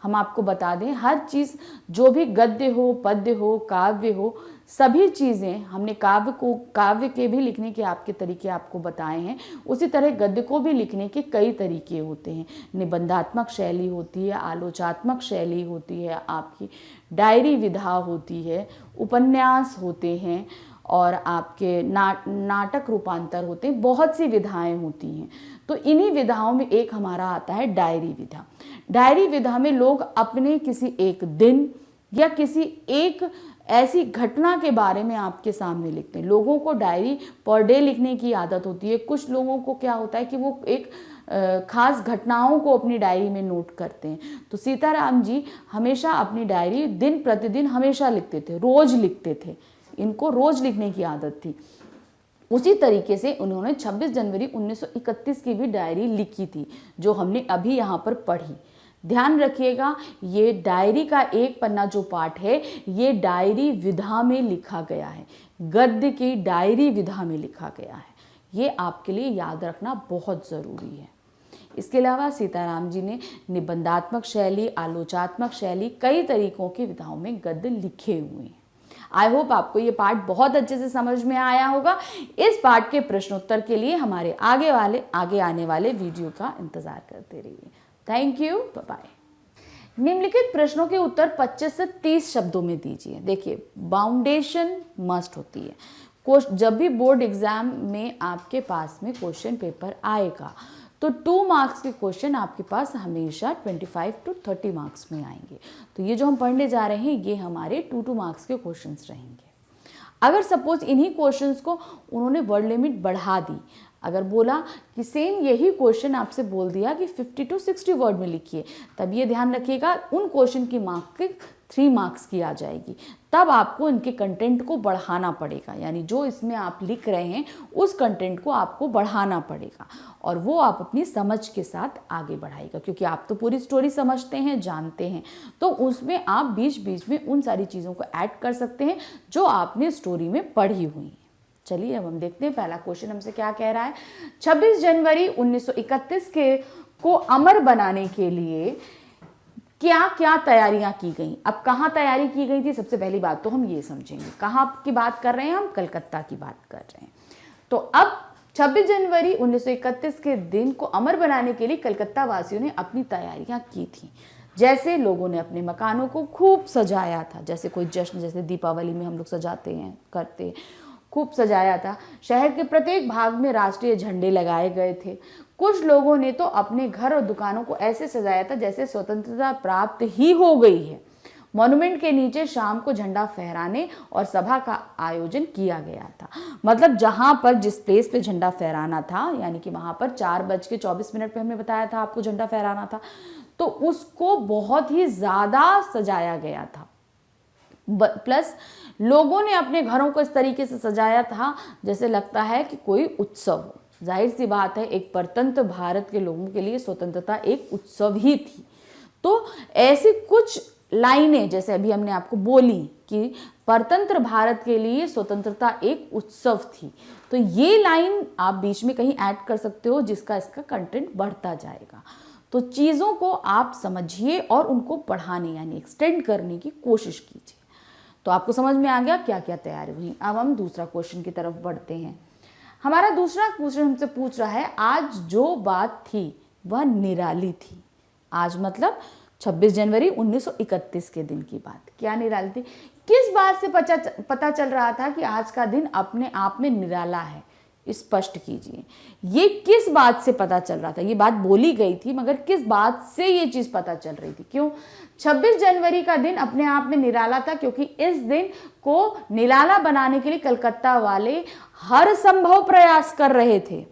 हम आपको बता दें, हर चीज़ जो भी गद्य हो, पद्य हो, काव्य हो, सभी चीज़ें हमने काव्य के भी लिखने के आपके तरीके आपको बताए हैं। उसी तरह गद्य को भी लिखने के कई तरीके होते हैं। निबंधात्मक शैली होती है, आलोचात्मक शैली होती है, आपकी डायरी विधा होती है, उपन्यास होते हैं और आपके नाटक रूपांतर होते हैं, बहुत सी विधाएं होती हैं। तो इन्हीं विधाओं में एक हमारा आता है डायरी विधा। डायरी विधा में लोग अपने किसी एक दिन या किसी एक ऐसी घटना के बारे में आपके सामने लिखते हैं। लोगों को डायरी पर डे लिखने की आदत होती है। कुछ लोगों को क्या होता है कि वो एक खास घटनाओं को अपनी डायरी में नोट करते हैं। तो सीताराम जी हमेशा अपनी डायरी दिन प्रतिदिन हमेशा लिखते थे, रोज लिखते थे। इनको रोज लिखने की आदत थी। उसी तरीके से उन्होंने 26 जनवरी 1931 की भी डायरी लिखी थी, जो हमने अभी यहाँ पर पढ़ी। ध्यान रखिएगा, ये डायरी का एक पन्ना जो पार्ट है ये डायरी विधा में लिखा गया है, गद्य की डायरी विधा में लिखा गया है। ये आपके लिए याद रखना बहुत ज़रूरी है। इसके अलावा सीताराम जी ने निबंधात्मक शैली, आलोचात्मक शैली, कई तरीकों की विधाओं में गद्य लिखे हुए हैं। आई होप आपको ये पार्ट बहुत अच्छे से समझ में आया होगा। इस पार्ट के प्रश्नोत्तर के लिए हमारे आगे आने वाले वीडियो का इंतजार करते रहिए। Thank you, bye bye. निम्नलिखित प्रश्नों के उत्तर 25 से 30 शब्दों में दीजिए। देखिए, बाउंडेशन मस्ट होती है। जब भी बोर्ड एग्जाम में आपके पास में क्वेश्चन पेपर आएगा तो 2 मार्क्स के क्वेश्चन आपके पास हमेशा 25 to 30 मार्क्स में आएंगे। तो ये जो हम पढ़ने जा रहे हैं ये हमारे 2 मार्क्स के क्वेश्चंस रहेंगे। अगर सपोज इन्हीं क्वेश्चंस को उन्होंने वर्ड लिमिट बढ़ा दी, अगर बोला कि सेम यही क्वेश्चन आपसे बोल दिया कि 50 to 60 वर्ड में लिखिए, तब ये ध्यान रखिएगा उन क्वेश्चन की मार्क 3 मार्क्स की आ जाएगी। तब आपको इनके कंटेंट को बढ़ाना पड़ेगा, यानी जो इसमें आप लिख रहे हैं उस कंटेंट को आपको बढ़ाना पड़ेगा और वो आप अपनी समझ के साथ आगे बढ़ाएगा, क्योंकि आप तो पूरी स्टोरी समझते हैं, जानते हैं, तो उसमें आप बीच बीच में उन सारी चीज़ों को ऐड कर सकते हैं जो आपने स्टोरी में पढ़ी हुई हैं। चलिए अब हम देखते हैं पहला क्वेश्चन हमसे क्या कह रहा है। 26 जनवरी 1931 को अमर बनाने के लिए क्या क्या तैयारियां की गई। अब कहाँ तैयारी की गई थी, सबसे पहली बात तो हम ये समझेंगे। कहाँ की बात कर रहे हैं हम, कलकत्ता की बात कर रहे हैं। तो अब 26 जनवरी 1931 के दिन को अमर बनाने के लिए कलकत्ता वासियों ने अपनी तैयारियां की थी। जैसे लोगों ने अपने मकानों को खूब सजाया था, जैसे कोई जश्न, जैसे दीपावली में हम लोग सजाते हैं, करते हैं, खूब सजाया था। शहर के प्रत्येक भाग में राष्ट्रीय झंडे लगाए गए थे। कुछ लोगों ने तो अपने घर और दुकानों को ऐसे सजाया था जैसे स्वतंत्रता प्राप्त ही हो गई है। मॉन्यूमेंट के नीचे शाम को झंडा फहराने और सभा का आयोजन किया गया था। मतलब जहां पर जिस प्लेस पे झंडा फहराना था, यानी कि वहां पर 4:24 पे हमने बताया था आपको झंडा फहराना था, तो उसको बहुत ही ज़्यादा सजाया गया था। प्लस लोगों ने अपने घरों को इस तरीके से सजाया था जैसे लगता है कि कोई उत्सव हो। जाहिर सी बात है, एक परतंत्र भारत के लोगों के लिए स्वतंत्रता एक उत्सव ही थी। तो ऐसी कुछ लाइनें जैसे अभी हमने आपको बोली कि परतंत्र भारत के लिए स्वतंत्रता एक उत्सव थी, तो ये लाइन आप बीच में कहीं ऐड कर सकते हो जिसका इसका कंटेंट बढ़ता जाएगा। तो चीज़ों को आप समझिए और उनको बढ़ाने यानी एक्सटेंड करने की कोशिश कीजिए। तो आपको समझ में आ गया क्या क्या तैयारी हुई। अब हम दूसरा क्वेश्चन की तरफ बढ़ते हैं। हमारा दूसरा क्वेश्चन हमसे पूछ रहा है, आज जो बात थी वह निराली थी। आज मतलब 26 जनवरी 1931 के दिन की बात। क्या निराली थी? किस बात से पता चल रहा था कि आज का दिन अपने आप में निराला है? स्पष्ट कीजिए, ये किस बात से पता चल रहा था? ये बात बोली गई थी, मगर किस बात से ये चीज पता चल रही थी? क्यों 26 जनवरी का दिन अपने आप में निराला था? क्योंकि इस दिन को निराला बनाने के लिए कलकत्ता वाले हर संभव प्रयास कर रहे थे।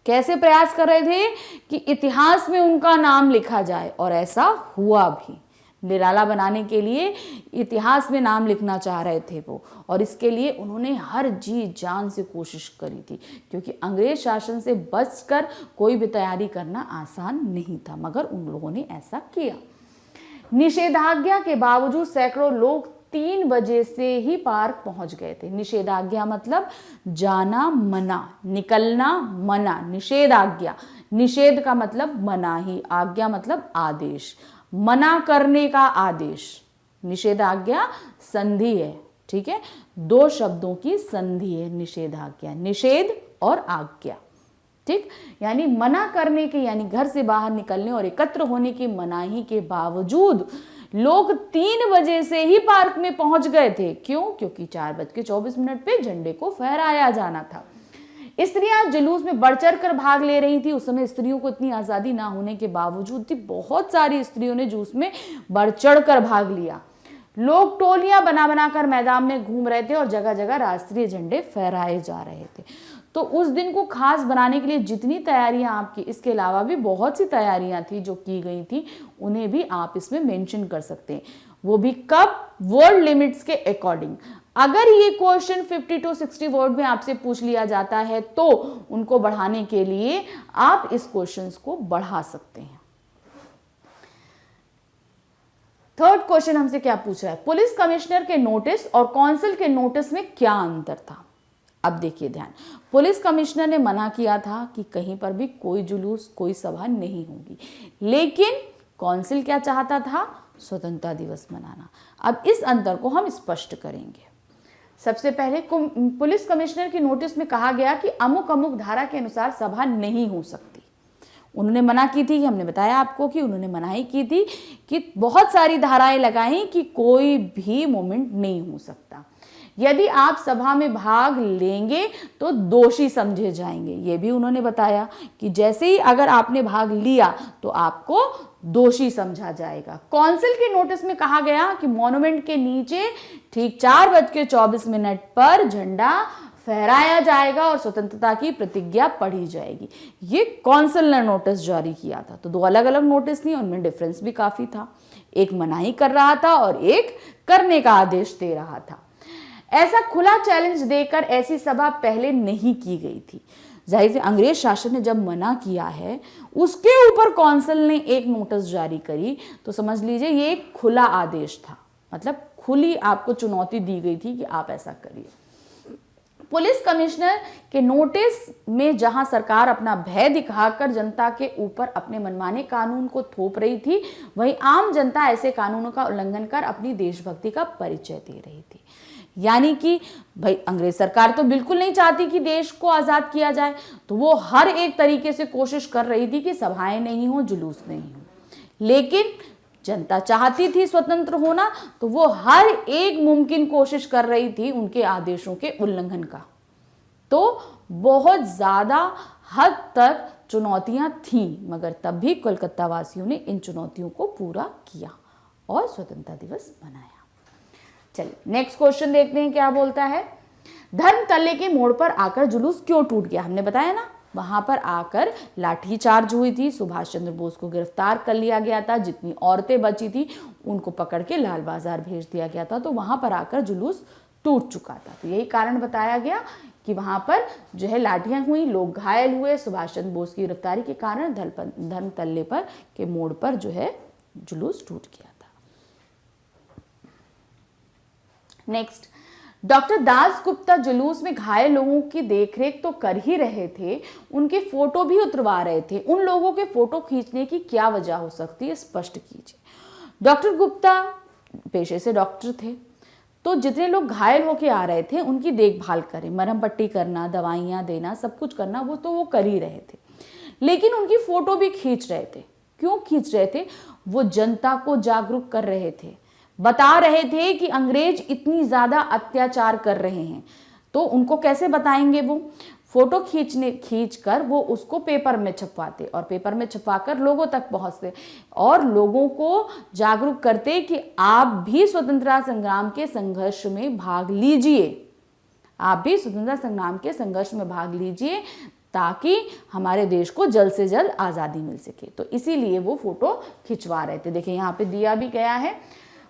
कैसे प्रयास कर रहे थे? कि इतिहास में उनका नाम लिखा जाए, और ऐसा हुआ भी। निराला बनाने के लिए इतिहास में नाम लिखना चाह रहे थे वो, और इसके लिए उन्होंने हर जी जान से कोशिश करी थी, क्योंकि अंग्रेज शासन से बचकर कोई भी तैयारी करना आसान नहीं था, मगर उन लोगों ने ऐसा किया। निषेधाज्ञा के बावजूद सैकड़ों लोग 3 बजे से ही पार्क पहुंच गए थे। निषेधाज्ञा मतलब जाना मना, निकलना मना। निषेधाज्ञा, निषेध का मतलब मनाही, आज्ञा मतलब आदेश, मना करने का आदेश। निषेधाज्ञा संधि है, ठीक है, 2 शब्दों की संधि है निषेधाज्ञा, निषेध और आज्ञा, ठीक। यानी मना करने के, यानी घर से बाहर निकलने और एकत्र होने की मनाही के बावजूद लोग 3 बजे से ही पार्क में पहुंच गए थे। क्यों? क्योंकि 4:24 पे झंडे को फहराया जाना था। स्त्रियां जुलूस में बढ़ चढ़ कर भाग ले रही थी। उस समय स्त्रियों को इतनी आजादी ना होने के बावजूद भी बहुत सारी स्त्रियों ने जुलूस में बढ़ चढ़ कर भाग लिया। लोग टोलियां बना बनाकर मैदान में घूम रहे थे और जगह जगह राष्ट्रीय झंडे फहराए जा रहे थे। तो उस दिन को खास बनाने के लिए जितनी तैयारियां आपकी, इसके अलावा भी बहुत सी तैयारियां थी जो की गई थी, उन्हें भी आप इसमें मेंशन कर सकते हैं। वो भी कब? वर्ड लिमिट्स के अकॉर्डिंग। अगर ये क्वेश्चन 50 to 60 वर्ड में आपसे पूछ लिया जाता है तो उनको बढ़ाने के लिए आप इस क्वेश्चन को बढ़ा सकते हैं। थर्ड क्वेश्चन हमसे क्या पूछ रहा है? पुलिस कमिश्नर के नोटिस और काउंसिल के नोटिस में क्या अंतर था? अब देखिए ध्यान, पुलिस कमिश्नर ने मना किया था कि कहीं पर भी कोई जुलूस, कोई सभा नहीं होगी, लेकिन काउंसिल क्या चाहता था? स्वतंत्रता दिवस मनाना। अब इस अंतर को हम स्पष्ट करेंगे। सबसे पहले पुलिस कमिश्नर की नोटिस में कहा गया कि अमुक अमुक धारा के अनुसार सभा नहीं हो सकती। उन्होंने मना की थी, हमने बताया आपको कि उन्होंने मनाही की थी कि बहुत सारी धाराएं लगाई कि कोई भी मूवमेंट नहीं हो सकता। यदि आप सभा में भाग लेंगे तो दोषी समझे जाएंगे। ये भी उन्होंने बताया कि जैसे ही अगर आपने भाग लिया तो आपको दोषी समझा जाएगा। काउंसिल के नोटिस में कहा गया कि मॉन्यूमेंट के नीचे ठीक 4:24 पर झंडा फहराया जाएगा और स्वतंत्रता की प्रतिज्ञा पढ़ी जाएगी। ये काउंसिल ने नोटिस जारी किया था। तो 2 अलग अलग नोटिस थी, उनमें डिफरेंस भी काफी था। एक मनाही कर रहा था और एक करने का आदेश दे रहा था। ऐसा खुला चैलेंज देकर ऐसी सभा पहले नहीं की गई थी। जाहिर है अंग्रेज शासन ने जब मना किया है, उसके ऊपर काउंसिल ने एक नोटिस जारी करी, तो समझ लीजिए ये एक खुला आदेश था, मतलब खुली आपको चुनौती दी गई थी कि आप ऐसा करिए। पुलिस कमिश्नर के नोटिस में जहां सरकार अपना भय दिखाकर जनता के ऊपर अपने मनमाने कानून को थोप रही थी, वहीं आम जनता ऐसे कानूनों का उल्लंघन कर अपनी देशभक्ति का परिचय दे रही थी। यानी कि भाई अंग्रेज सरकार तो बिल्कुल नहीं चाहती कि देश को आजाद किया जाए, तो वो हर एक तरीके से कोशिश कर रही थी कि सभाएं नहीं हो, जुलूस नहीं हो। लेकिन जनता चाहती थी स्वतंत्र होना, तो वो हर एक मुमकिन कोशिश कर रही थी उनके आदेशों के उल्लंघन का। तो बहुत ज्यादा हद तक चुनौतियां थीं, मगर तब भी कोलकाता वासियों ने इन चुनौतियों को पूरा किया और स्वतंत्रता दिवस मनाया। चलिए नेक्स्ट क्वेश्चन देखते हैं क्या बोलता है। धर्म तल्ले के मोड़ पर आकर जुलूस क्यों टूट गया? हमने बताया ना, वहां पर आकर लाठीचार्ज हुई थी, सुभाष चंद्र बोस को गिरफ्तार कर लिया गया था, जितनी औरतें बची थी उनको पकड़ के लाल बाजार भेज दिया गया था। तो वहां पर आकर जुलूस टूट चुका था। तो यही कारण बताया गया कि वहां पर जो है लाठियां हुई, लोग घायल हुए। सुभाष चंद्र बोस की गिरफ्तारी के कारण धर्म तल्ले पर के मोड़ पर जो है जुलूस टूट गया था। नेक्स्ट, डॉक्टर दास गुप्ता जुलूस में घायल लोगों की देखरेख तो कर ही रहे थे, उनके फोटो भी उतरवा रहे थे। उन लोगों के फोटो खींचने की क्या वजह हो सकती है, स्पष्ट कीजिए। डॉक्टर गुप्ता पेशे से डॉक्टर थे, तो जितने लोग घायल होके आ रहे थे उनकी देखभाल करें, मरहम पट्टी करना, दवाइयाँ देना, सब कुछ करना, वो तो वो कर ही रहे थे, लेकिन उनकी फोटो भी खींच रहे थे। क्यों खींच रहे थे? वो जनता को जागरूक कर रहे थे, बता रहे थे कि अंग्रेज इतनी ज्यादा अत्याचार कर रहे हैं। तो उनको कैसे बताएंगे? वो फोटो खींच कर वो उसको पेपर में छपवाते और पेपर में छपवाकर लोगों तक पहुंचते और लोगों को जागरूक करते कि आप भी स्वतंत्रता संग्राम के संघर्ष में भाग लीजिए, आप भी स्वतंत्रता संग्राम के संघर्ष में भाग लीजिए, ताकि हमारे देश को जल्द से जल्द आज़ादी मिल सके। तो इसीलिए वो फोटो खिंचवा रहे थे। देखिए यहाँ पे दिया भी गया है।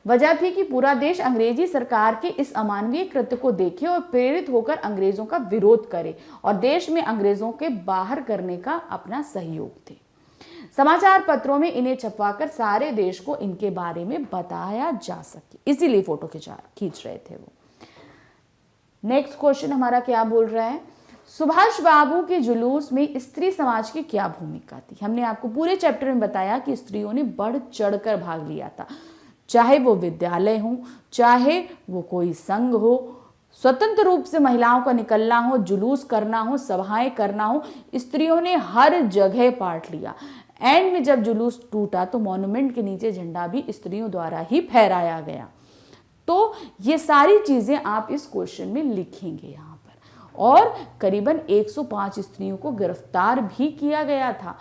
वजह थी कि पूरा देश अंग्रेजी सरकार के इस अमानवीय कृत्य को देखे और प्रेरित होकर अंग्रेजों का विरोध करे और देश में अंग्रेजों के बाहर करने का अपना सहयोग दे। समाचार पत्रों में इन्हें छपवाकर सारे देश को इनके बारे में बताया जा सके, इसीलिए फोटो खींच रहे थे वो। नेक्स्ट क्वेश्चन हमारा क्या बोल रहा है? सुभाष बाबू के जुलूस में स्त्री समाज की क्या भूमिका थी? हमने आपको पूरे चैप्टर में बताया कि स्त्रियों ने बढ़ चढ़कर भाग लिया था, चाहे वो विद्यालय हो, चाहे वो कोई संघ हो, स्वतंत्र रूप से महिलाओं का निकलना हो, जुलूस करना हो, सभाएं करना हो, स्त्रियों ने हर जगह पार्ट लिया। एंड में जब जुलूस टूटा तो मॉन्यूमेंट के नीचे झंडा भी स्त्रियों द्वारा ही फहराया गया। तो ये सारी चीजें आप इस क्वेश्चन में लिखेंगे यहाँ पर। और करीबन 105 स्त्रियों को गिरफ्तार भी किया गया था।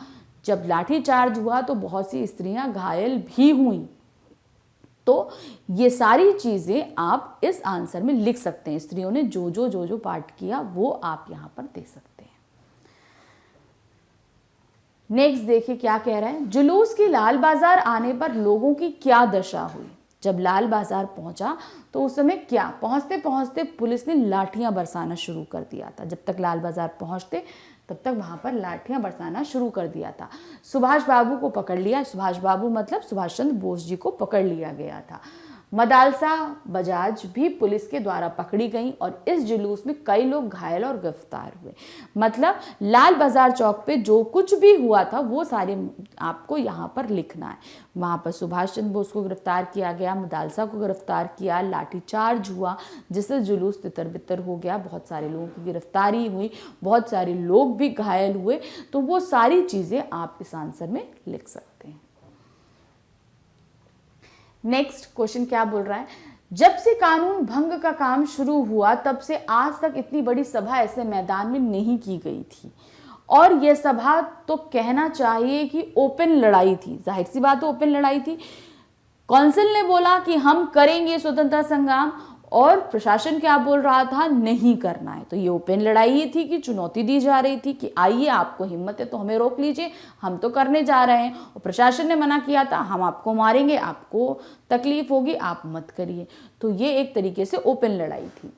जब लाठीचार्ज हुआ तो बहुत सी स्त्रियां घायल भी हुई। तो ये सारी चीजें आप इस आंसर में लिख सकते हैं। स्त्रियों ने जो जो पार्ट किया वो आप यहां पर देख सकते हैं। नेक्स्ट देखिए क्या कह रहा है। जुलूस की लाल बाजार आने पर लोगों की क्या दशा हुई? जब लाल बाजार पहुंचा तो उस समय क्या, पहुंचते पहुंचते पुलिस ने लाठियां बरसाना शुरू कर दिया था। जब तक लाल बाजार पहुंचते तब तक वहां पर लाठियां बरसाना शुरू कर दिया था। सुभाष बाबू को पकड़ लिया। सुभाष बाबू मतलब सुभाष चंद्र बोस जी को पकड़ लिया गया था। मदालसा बजाज भी पुलिस के द्वारा पकड़ी गई और इस जुलूस में कई लोग घायल और गिरफ्तार हुए। मतलब लाल बाजार चौक पे जो कुछ भी हुआ था वो सारे आपको यहाँ पर लिखना है। वहाँ पर सुभाष चंद्र बोस को गिरफ्तार किया गया, मदालसा को गिरफ्तार किया, लाठीचार्ज हुआ जिससे जुलूस तितर बितर हो गया, बहुत सारे लोगों की गिरफ्तारी हुई, बहुत सारे लोग भी घायल हुए। तो वो सारी चीज़ें आप इस आंसर में लिख सकते हैं। नेक्स्ट क्वेश्चन क्या बोल रहा है? जब से कानून भंग का काम शुरू हुआ तब से आज तक इतनी बड़ी सभा ऐसे मैदान में नहीं की गई थी। और यह सभा तो कहना चाहिए कि ओपन लड़ाई थी। जाहिर सी बात है ओपन लड़ाई थी। काउंसिल ने बोला कि हम करेंगे स्वतंत्रता संग्राम और प्रशासन क्या बोल रहा था, नहीं करना है। तो ये ओपन लड़ाई ही थी कि चुनौती दी जा रही थी कि आइए, आपको हिम्मत है तो हमें रोक लीजिए, हम तो करने जा रहे हैं। और प्रशासन ने मना किया था, हम आपको मारेंगे, आपको तकलीफ होगी, आप मत करिए। तो ये एक तरीके से ओपन लड़ाई थी।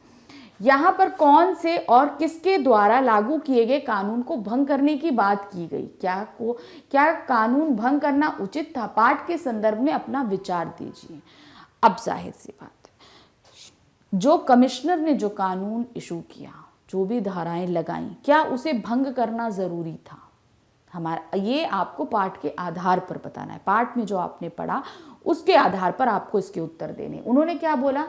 यहाँ पर कौन से और किसके द्वारा लागू किए गए कानून को भंग करने की बात की गई? क्या कानून भंग करना उचित था? पाठ के संदर्भ में अपना विचार दीजिए। अब जाहिर सी बात, जो कमिश्नर ने जो कानून इशू किया, जो भी धाराएं लगाई, क्या उसे भंग करना जरूरी था? हमारा ये आपको पाठ के आधार पर बताना है। पाठ में जो आपने पढ़ा उसके आधार पर आपको इसके उत्तर देने। उन्होंने क्या बोला,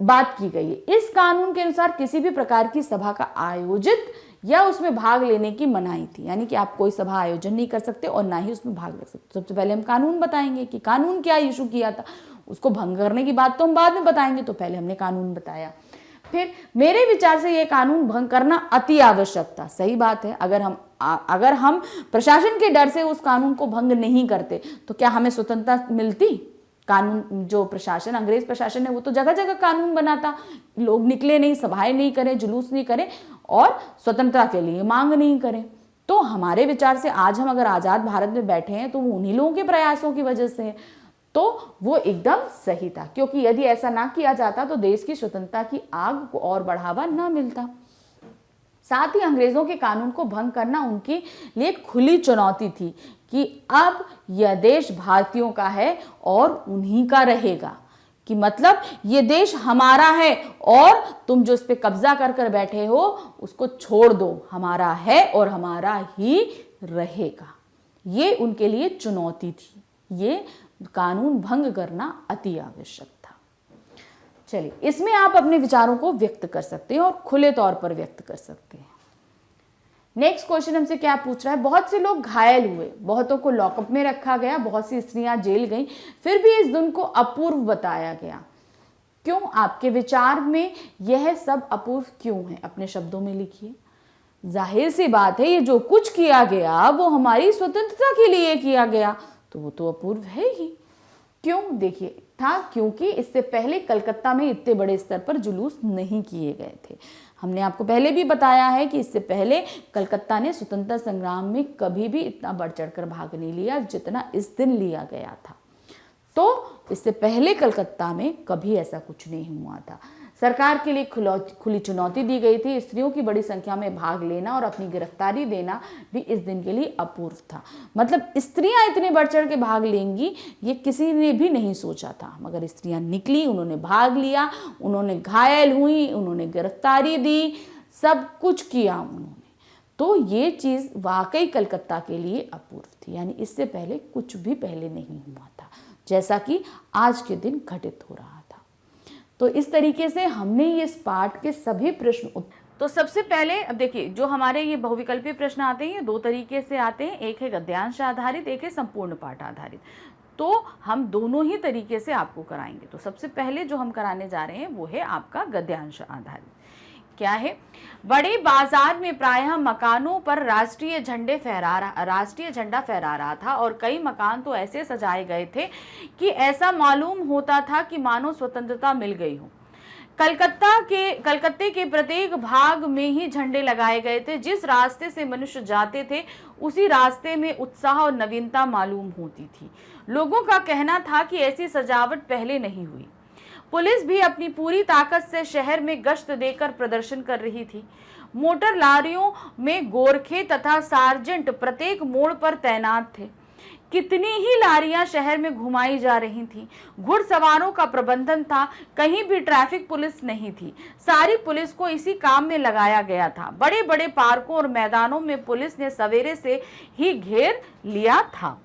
बात की गई है इस कानून के अनुसार किसी भी प्रकार की सभा का आयोजित या उसमें भाग लेने की मनाही थी। यानी कि आप कोई सभा आयोजन नहीं कर सकते और ना ही उसमें भाग ले सकते। सबसे पहले हम कानून बताएंगे कि कानून क्या इशू किया था, उसको भंग करने की बात तो हम बाद में बताएंगे। तो पहले हमने कानून बताया। फिर मेरे विचार से यह कानून भंग करना अति आवश्यक था। सही बात है। अगर हम प्रशासन के डर से उस कानून को भंग नहीं करते तो क्या हमें स्वतंत्रता मिलती? कानून जो प्रशासन, अंग्रेज प्रशासन है, वो तो जगह जगह कानून बनाता, लोग निकले नहीं, सभाएं नहीं करें, जुलूस नहीं करें और स्वतंत्रता के लिए मांग नहीं करें। तो हमारे विचार से आज हम अगर आजाद भारत में बैठे हैं तो वो उन्हीं लोगों के प्रयासों की वजह से है। तो वो एकदम सही था, क्योंकि यदि ऐसा ना किया जाता तो देश की स्वतंत्रता की आग को और बढ़ावा ना मिलता। साथ ही अंग्रेजों के कानून को भंग करना उनके लिए खुली चुनौती थी कि अब यह देश भारतीयों का है और उन्हीं का रहेगा। कि मतलब ये देश हमारा है और तुम जो इस पे कब्जा कर बैठे हो उसको छोड़ दो, हमारा है और हमारा ही रहेगा। ये उनके लिए चुनौती थी। ये कानून भंग करना अति आवश्यक था। चलिए, इसमें आप अपने विचारों को व्यक्त कर सकते हैं और खुले तौर पर व्यक्त कर सकते हैं। नेक्स्ट क्वेश्चन हमसे क्या पूछ रहा है, बहुत से लोग घायल हुए, बहुतों को लॉकअप में रखा गया, बहुत सी स्त्रियां जेल गईं, फिर भी इस दिन को अपूर्व बताया गया। क्यों? आपके विचार में यह सब अपूर्व क्यों है? अपने शब्दों में लिखिए। जाहिर सी बात है, ये जो कुछ किया गया वो हमारी स्वतंत्रता के लिए किया गया, तो वो तो अपूर्व है ही। क्यों? देखिए, था क्योंकि इससे पहले कलकत्ता में इतने बड़े स्तर पर जुलूस नहीं किए गए थे। हमने आपको पहले भी बताया है कि इससे पहले कलकत्ता ने स्वतंत्रता संग्राम में कभी भी इतना बढ़ चढ़कर भाग नहीं लिया जितना इस दिन लिया गया था। तो इससे पहले कलकत्ता में कभी ऐसा कुछ नहीं हुआ था। सरकार के लिए खुली चुनौती दी गई थी। स्त्रियों की बड़ी संख्या में भाग लेना और अपनी गिरफ्तारी देना भी इस दिन के लिए अपूर्व था। मतलब स्त्रियां इतने बढ़ चढ़ के भाग लेंगी ये किसी ने भी नहीं सोचा था, मगर स्त्रियां निकली, उन्होंने भाग लिया, उन्होंने घायल हुई, उन्होंने गिरफ्तारी दी, सब कुछ किया उन्होंने। तो ये चीज़ वाकई कलकत्ता के लिए अपूर्व थी, यानी इससे पहले कुछ भी पहले नहीं हुआ था, जैसा कि आज के दिन घटित हो रहा था। तो इस तरीके से हमने इस पाठ के सभी प्रश्न, तो सबसे पहले अब देखिए, जो हमारे ये बहुविकल्पीय प्रश्न आते हैं ये दो तरीके से आते हैं, एक है गद्यांश आधारित, एक है संपूर्ण पाठ आधारित। तो हम दोनों ही तरीके से आपको कराएंगे। तो सबसे पहले जो हम कराने जा रहे हैं वो है आपका गद्यांश आधारित। क्या है? बड़े बाजार में प्रायः मकानों पर राष्ट्रीय झंडा फहरा रहा था और कई मकान तो ऐसे सजाए गए थे कि ऐसा मालूम होता था कि मानो स्वतंत्रता मिल गई हो। कलकत्ते के प्रत्येक भाग में ही झंडे लगाए गए थे। जिस रास्ते से मनुष्य जाते थे उसी रास्ते में उत्साह और नवीनता मालूम होती थी। लोगों का कहना था कि ऐसी सजावट पहले नहीं हुई। पुलिस भी अपनी पूरी ताकत से शहर में गश्त देकर प्रदर्शन कर रही थी। मोटर लारियों में गोरखे तथा सार्जेंट प्रत्येक मोड़ पर तैनात थे। कितनी ही लारियां शहर में घुमाई जा रही थीं। घुड़सवारों का प्रबंधन था, कहीं भी ट्रैफिक पुलिस नहीं थी। सारी पुलिस को इसी काम में लगाया गया था। बड़े बड़े पार्कों और मैदानों में पुलिस ने सवेरे से ही घेर लिया था।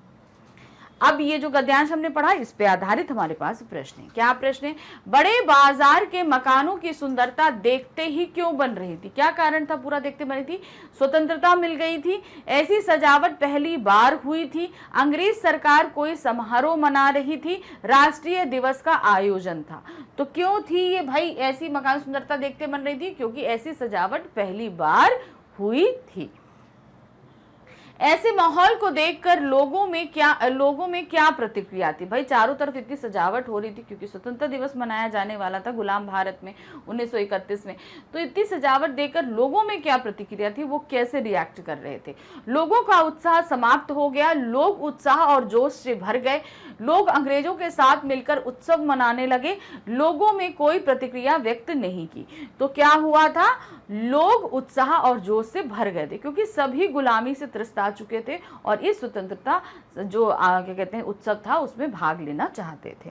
अब ये जो गद्यांश हमने पढ़ा इस पे आधारित हमारे पास प्रश्न है। क्या प्रश्न है? बड़े बाजार के मकानों की सुंदरता देखते ही क्यों बन रही थी? क्या कारण था पूरा देखते बनी थी? स्वतंत्रता मिल गई थी, ऐसी सजावट पहली बार हुई थी, अंग्रेज सरकार कोई समारोह मना रही थी, राष्ट्रीय दिवस का आयोजन था। तो क्यों थी ये भाई ऐसी मकान सुंदरता देखते बन रही थी? क्योंकि ऐसी सजावट पहली बार हुई थी। ऐसे माहौल को देखकर लोगों में क्या प्रतिक्रिया थी? भाई चारों तरफ इतनी सजावट हो रही थी क्योंकि स्वतंत्रता दिवस मनाया जाने वाला था गुलाम भारत में 1931 में। तो इतनी सजावट देखकर लोगों में क्या प्रतिक्रिया थी, वो कैसे रिएक्ट कर रहे थे? लोगों का उत्साह समाप्त हो गया, लोग उत्साह और जोश से भर गए, लोग अंग्रेजों के साथ मिलकर उत्सव मनाने लगे, लोगों में कोई प्रतिक्रिया व्यक्त नहीं की। तो क्या हुआ था? लोग उत्साह और जोश से भर गए थे क्योंकि सभी गुलामी से त्रस्त आ चुके थे और इस स्वतंत्रता जो क्या कहते हैं उत्सव था उसमें भाग लेना चाहते थे।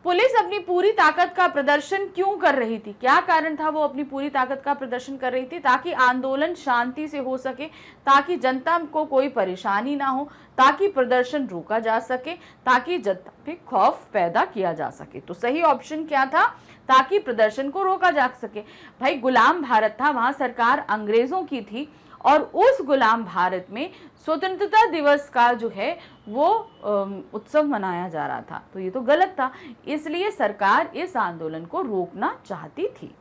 पुलिस अपनी पूरी ताकत का प्रदर्शन क्यों कर रही थी? क्या कारण था वो अपनी पूरी ताकत का प्रदर्शन कर रही थी? ताकि आंदोलन शांति से हो सके, ताकि जनता को कोई परेशानी ना हो, ताकि प्रदर्शन रोका जा सके, ताकि जनता पे खौफ पैदा किया जा सके। तो सही ऑप्शन क्या था? ताकि प्रदर्शन को रोका जा सके। भाई गुलाम भारत था, वहां सरकार अंग्रेजों की थी और उस गुलाम भारत में स्वतंत्रता दिवस का जो है वो उत्सव मनाया जा रहा था। तो ये तो गलत था, इसलिए सरकार इस आंदोलन को रोकना चाहती थी।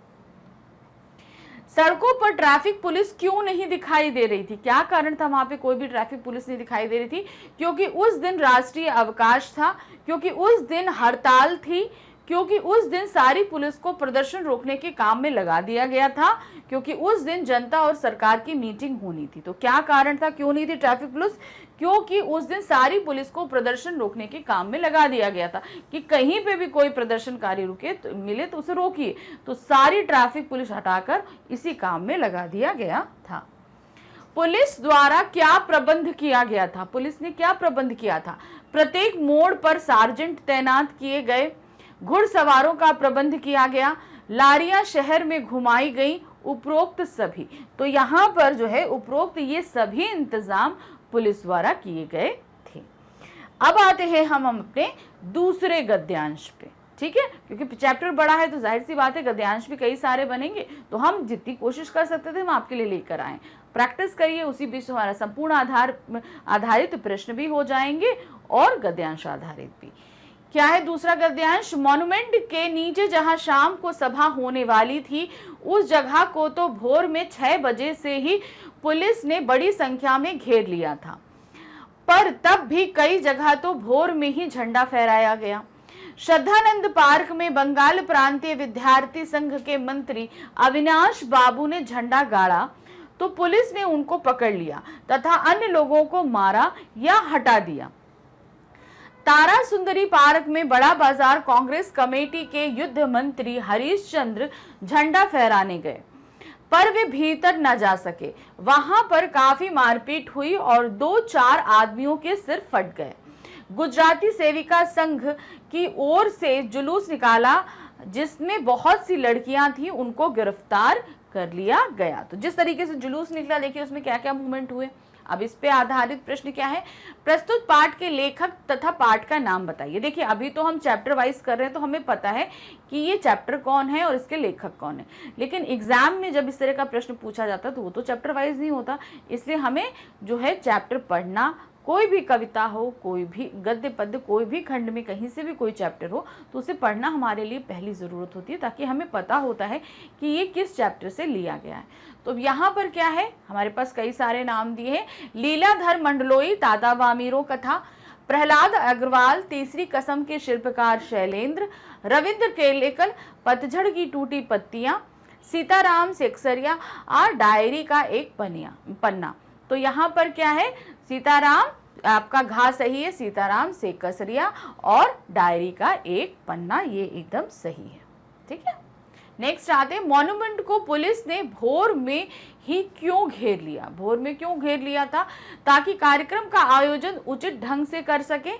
सड़कों पर ट्रैफिक पुलिस क्यों नहीं दिखाई दे रही थी? क्या कारण था वहां पे कोई भी ट्रैफिक पुलिस नहीं दिखाई दे रही थी? क्योंकि उस दिन राष्ट्रीय अवकाश था, क्योंकि उस दिन हड़ताल थी, क्योंकि उस दिन सारी पुलिस को प्रदर्शन रोकने के काम में लगा दिया गया था, क्योंकि उस दिन जनता और सरकार की मीटिंग होनी थी। तो क्या कारण था क्यों नहीं थी ट्रैफिक पुलिस? क्योंकि उस दिन सारी पुलिस को प्रदर्शन रोकने के काम में लगा दिया गया था कि कहीं पे भी कोई प्रदर्शनकारी रुके तो मिले तो उसे रोकिए। तो सारी ट्रैफिक पुलिस हटाकर इसी काम में लगा दिया गया था। पुलिस द्वारा क्या प्रबंध किया गया था? पुलिस ने क्या प्रबंध किया था? प्रत्येक मोड़ पर सार्जेंट तैनात किए गए, घुड़सवारों का प्रबंध किया गया, लारियां शहर में घुमाई गई, उपरोक्त सभी। तो यहां पर जो है उपरोक्त ये सभी इंतजाम पुलिस द्वारा किए गए थे। अब आते हैं हम अपने दूसरे गद्यांश पे। ठीक है, क्योंकि चैप्टर बड़ा है तो जाहिर सी बात है गद्यांश भी कई सारे बनेंगे, तो हम जितनी कोशिश कर सकते थे हम आपके लिए लेकर आए। प्रैक्टिस करिए, उसी बीच हमारा संपूर्ण आधारित प्रश्न भी हो जाएंगे और गद्यांश आधारित भी। क्या है दूसरा गद्यांश? मॉन्यूमेंट के नीचे जहां शाम को सभा होने वाली थी उस जगह को तो भोर में 6 बजे से ही पुलिस ने बड़ी संख्या में घेर लिया था, पर तब भी कई जगह तो भोर में ही झंडा फहराया गया। श्रद्धानंद पार्क में बंगाल प्रांतीय विद्यार्थी संघ के मंत्री अविनाश बाबू ने झंडा गाड़ा तो पुलिस ने उनको पकड़ लिया तथा अन्य लोगों को मारा या हटा दिया। तारा सुंदरी पार्क में बड़ा बाजार कांग्रेस कमेटी के युद्ध मंत्री हरीश चंद्र झंडा फहराने गए, पर वे भीतर न जा सके। वहां पर काफी मारपीट हुई और 2-4 आदमियों के सिर फट गए। गुजराती सेविका संघ की ओर से जुलूस निकाला जिसमें बहुत सी लड़कियां थी, उनको गिरफ्तार कर लिया गया। तो जिस तरीके से जुलूस निकला, देखिए उसमें क्या क्या मूवमेंट हुए। अब इस पे आधारित प्रश्न क्या है? प्रस्तुत पाठ के लेखक तथा पाठ का नाम बताइए। देखिए अभी तो हम चैप्टर वाइज कर रहे हैं तो हमें पता है कि ये चैप्टर कौन है और इसके लेखक कौन है, लेकिन एग्जाम में जब इस तरह का प्रश्न पूछा जाता है तो वो तो चैप्टर वाइज नहीं होता, इसलिए हमें जो है चैप्टर पढ़ना, कोई भी कविता हो, कोई भी गद्य पद्य, कोई भी खंड में कहीं से भी कोई चैप्टर हो तो उसे पढ़ना हमारे लिए पहली ज़रूरत होती है, ताकि हमें पता होता है कि ये किस चैप्टर से लिया गया है। तो यहाँ पर क्या है, हमारे पास कई सारे नाम दिए हैं। लीलाधर मंडलोई ताता वामीरो कथा, प्रहलाद अग्रवाल तीसरी कसम के शिल्पकार शैलेंद्र, रविंद्र केलेकर पतझड़ की टूटी पत्तियां, सीताराम सेक्सरिया और डायरी का एक पन्ना। तो यहाँ पर क्या है, सीताराम, आपका घा सही है, सीताराम सेकसरिया और डायरी का एक पन्ना, ये एकदम सही है। ठीक है, नेक्स्ट आते हैं, मॉन्यूमेंट को पुलिस ने भोर में ही क्यों घेर लिया? भोर में क्यों घेर लिया था? ताकि कार्यक्रम का आयोजन उचित ढंग से कर सके,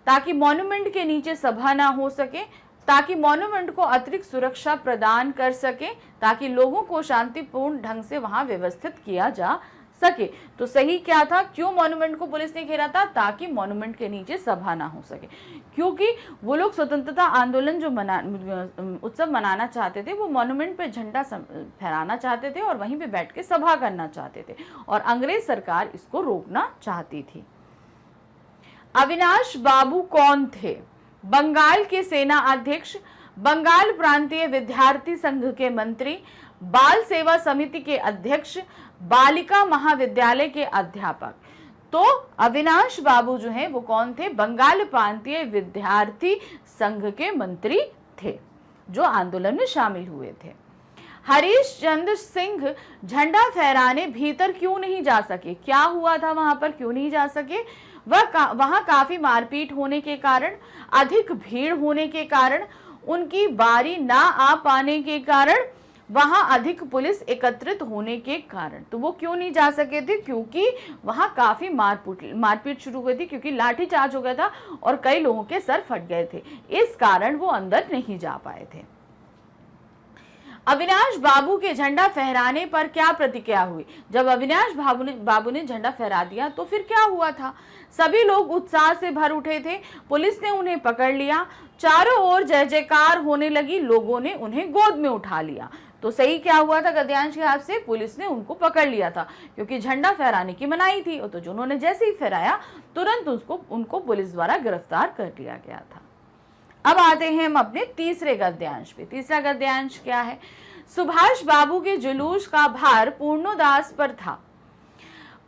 ताकि मॉन्यूमेंट के नीचे सभा ना हो सके, ताकि मॉन्यूमेंट को अतिरिक्त सुरक्षा प्रदान कर सके, ताकि लोगों को शांतिपूर्ण ढंग से वहां व्यवस्थित किया जा सके। तो सही क्या था? क्यों मॉन्यूमेंट को पुलिस ने घेरा था? ताकि मॉन्यूमेंट के नीचे सभा ना हो सके, क्योंकि वो लोग स्वतंत्रता आंदोलन जो उत्सव मनाना चाहते थे वो मॉन्यूमेंट पे झंडा फहराना चाहते थे और वहीं पे बैठ के सभा करना चाहते थे और अंग्रेज सरकार इसको रोकना चाहती थी। अविनाश बाबू कौन थे? बंगाल के सेना अध्यक्ष, बंगाल प्रांतीय विद्यार्थी संघ के मंत्री, बाल सेवा समिति के अध्यक्ष, बालिका महाविद्यालय के अध्यापक। तो अविनाश बाबू जो हैं वो कौन थे? बंगाल प्रांतीय विद्यार्थी संघ के मंत्री थे जो आंदोलन में शामिल हुए थे। हरीश चंद्र सिंह झंडा फहराने भीतर क्यों नहीं जा सके? क्या हुआ था वहां पर, क्यों नहीं जा सके? वहां काफी मारपीट होने के कारण, अधिक भीड़ होने के कारण, उनकी बारी ना आ पाने के कारण, वहां अधिक पुलिस एकत्रित होने के कारण। तो वो क्यों नहीं जा सके थे? क्योंकि वहां काफी मारपीट शुरू हुई थी, क्योंकि लाठीचार्ज हो गया था और कई लोगों के सर फट गए थे, इस कारण वो अंदर नहीं जा पाए थे। अविनाश बाबू के झंडा फहराने पर क्या प्रतिक्रिया हुई? जब अविनाश बाबू ने झंडा फहरा दिया तो फिर क्या हुआ था? सभी लोग उत्साह से भर उठे थे, पुलिस ने उन्हें पकड़ लिया, चारों ओर जय जयकार होने लगी, लोगों ने उन्हें गोद में उठा लिया। तो सही क्या हुआ था गद्यांश के हिसाब से? पुलिस ने उनको पकड़ लिया था, क्योंकि झंडा फहराने की मनाही थी, तो जो उन्होंने जैसे ही फहराया तुरंत उनको पुलिस द्वारा गिरफ्तार कर लिया गया था। अब आते हैं हम अपने तीसरे गद्यांश पे। तीसरा गद्यांश क्या है? सुभाष बाबू के जुलूस का भार पूर्णोदास पर था,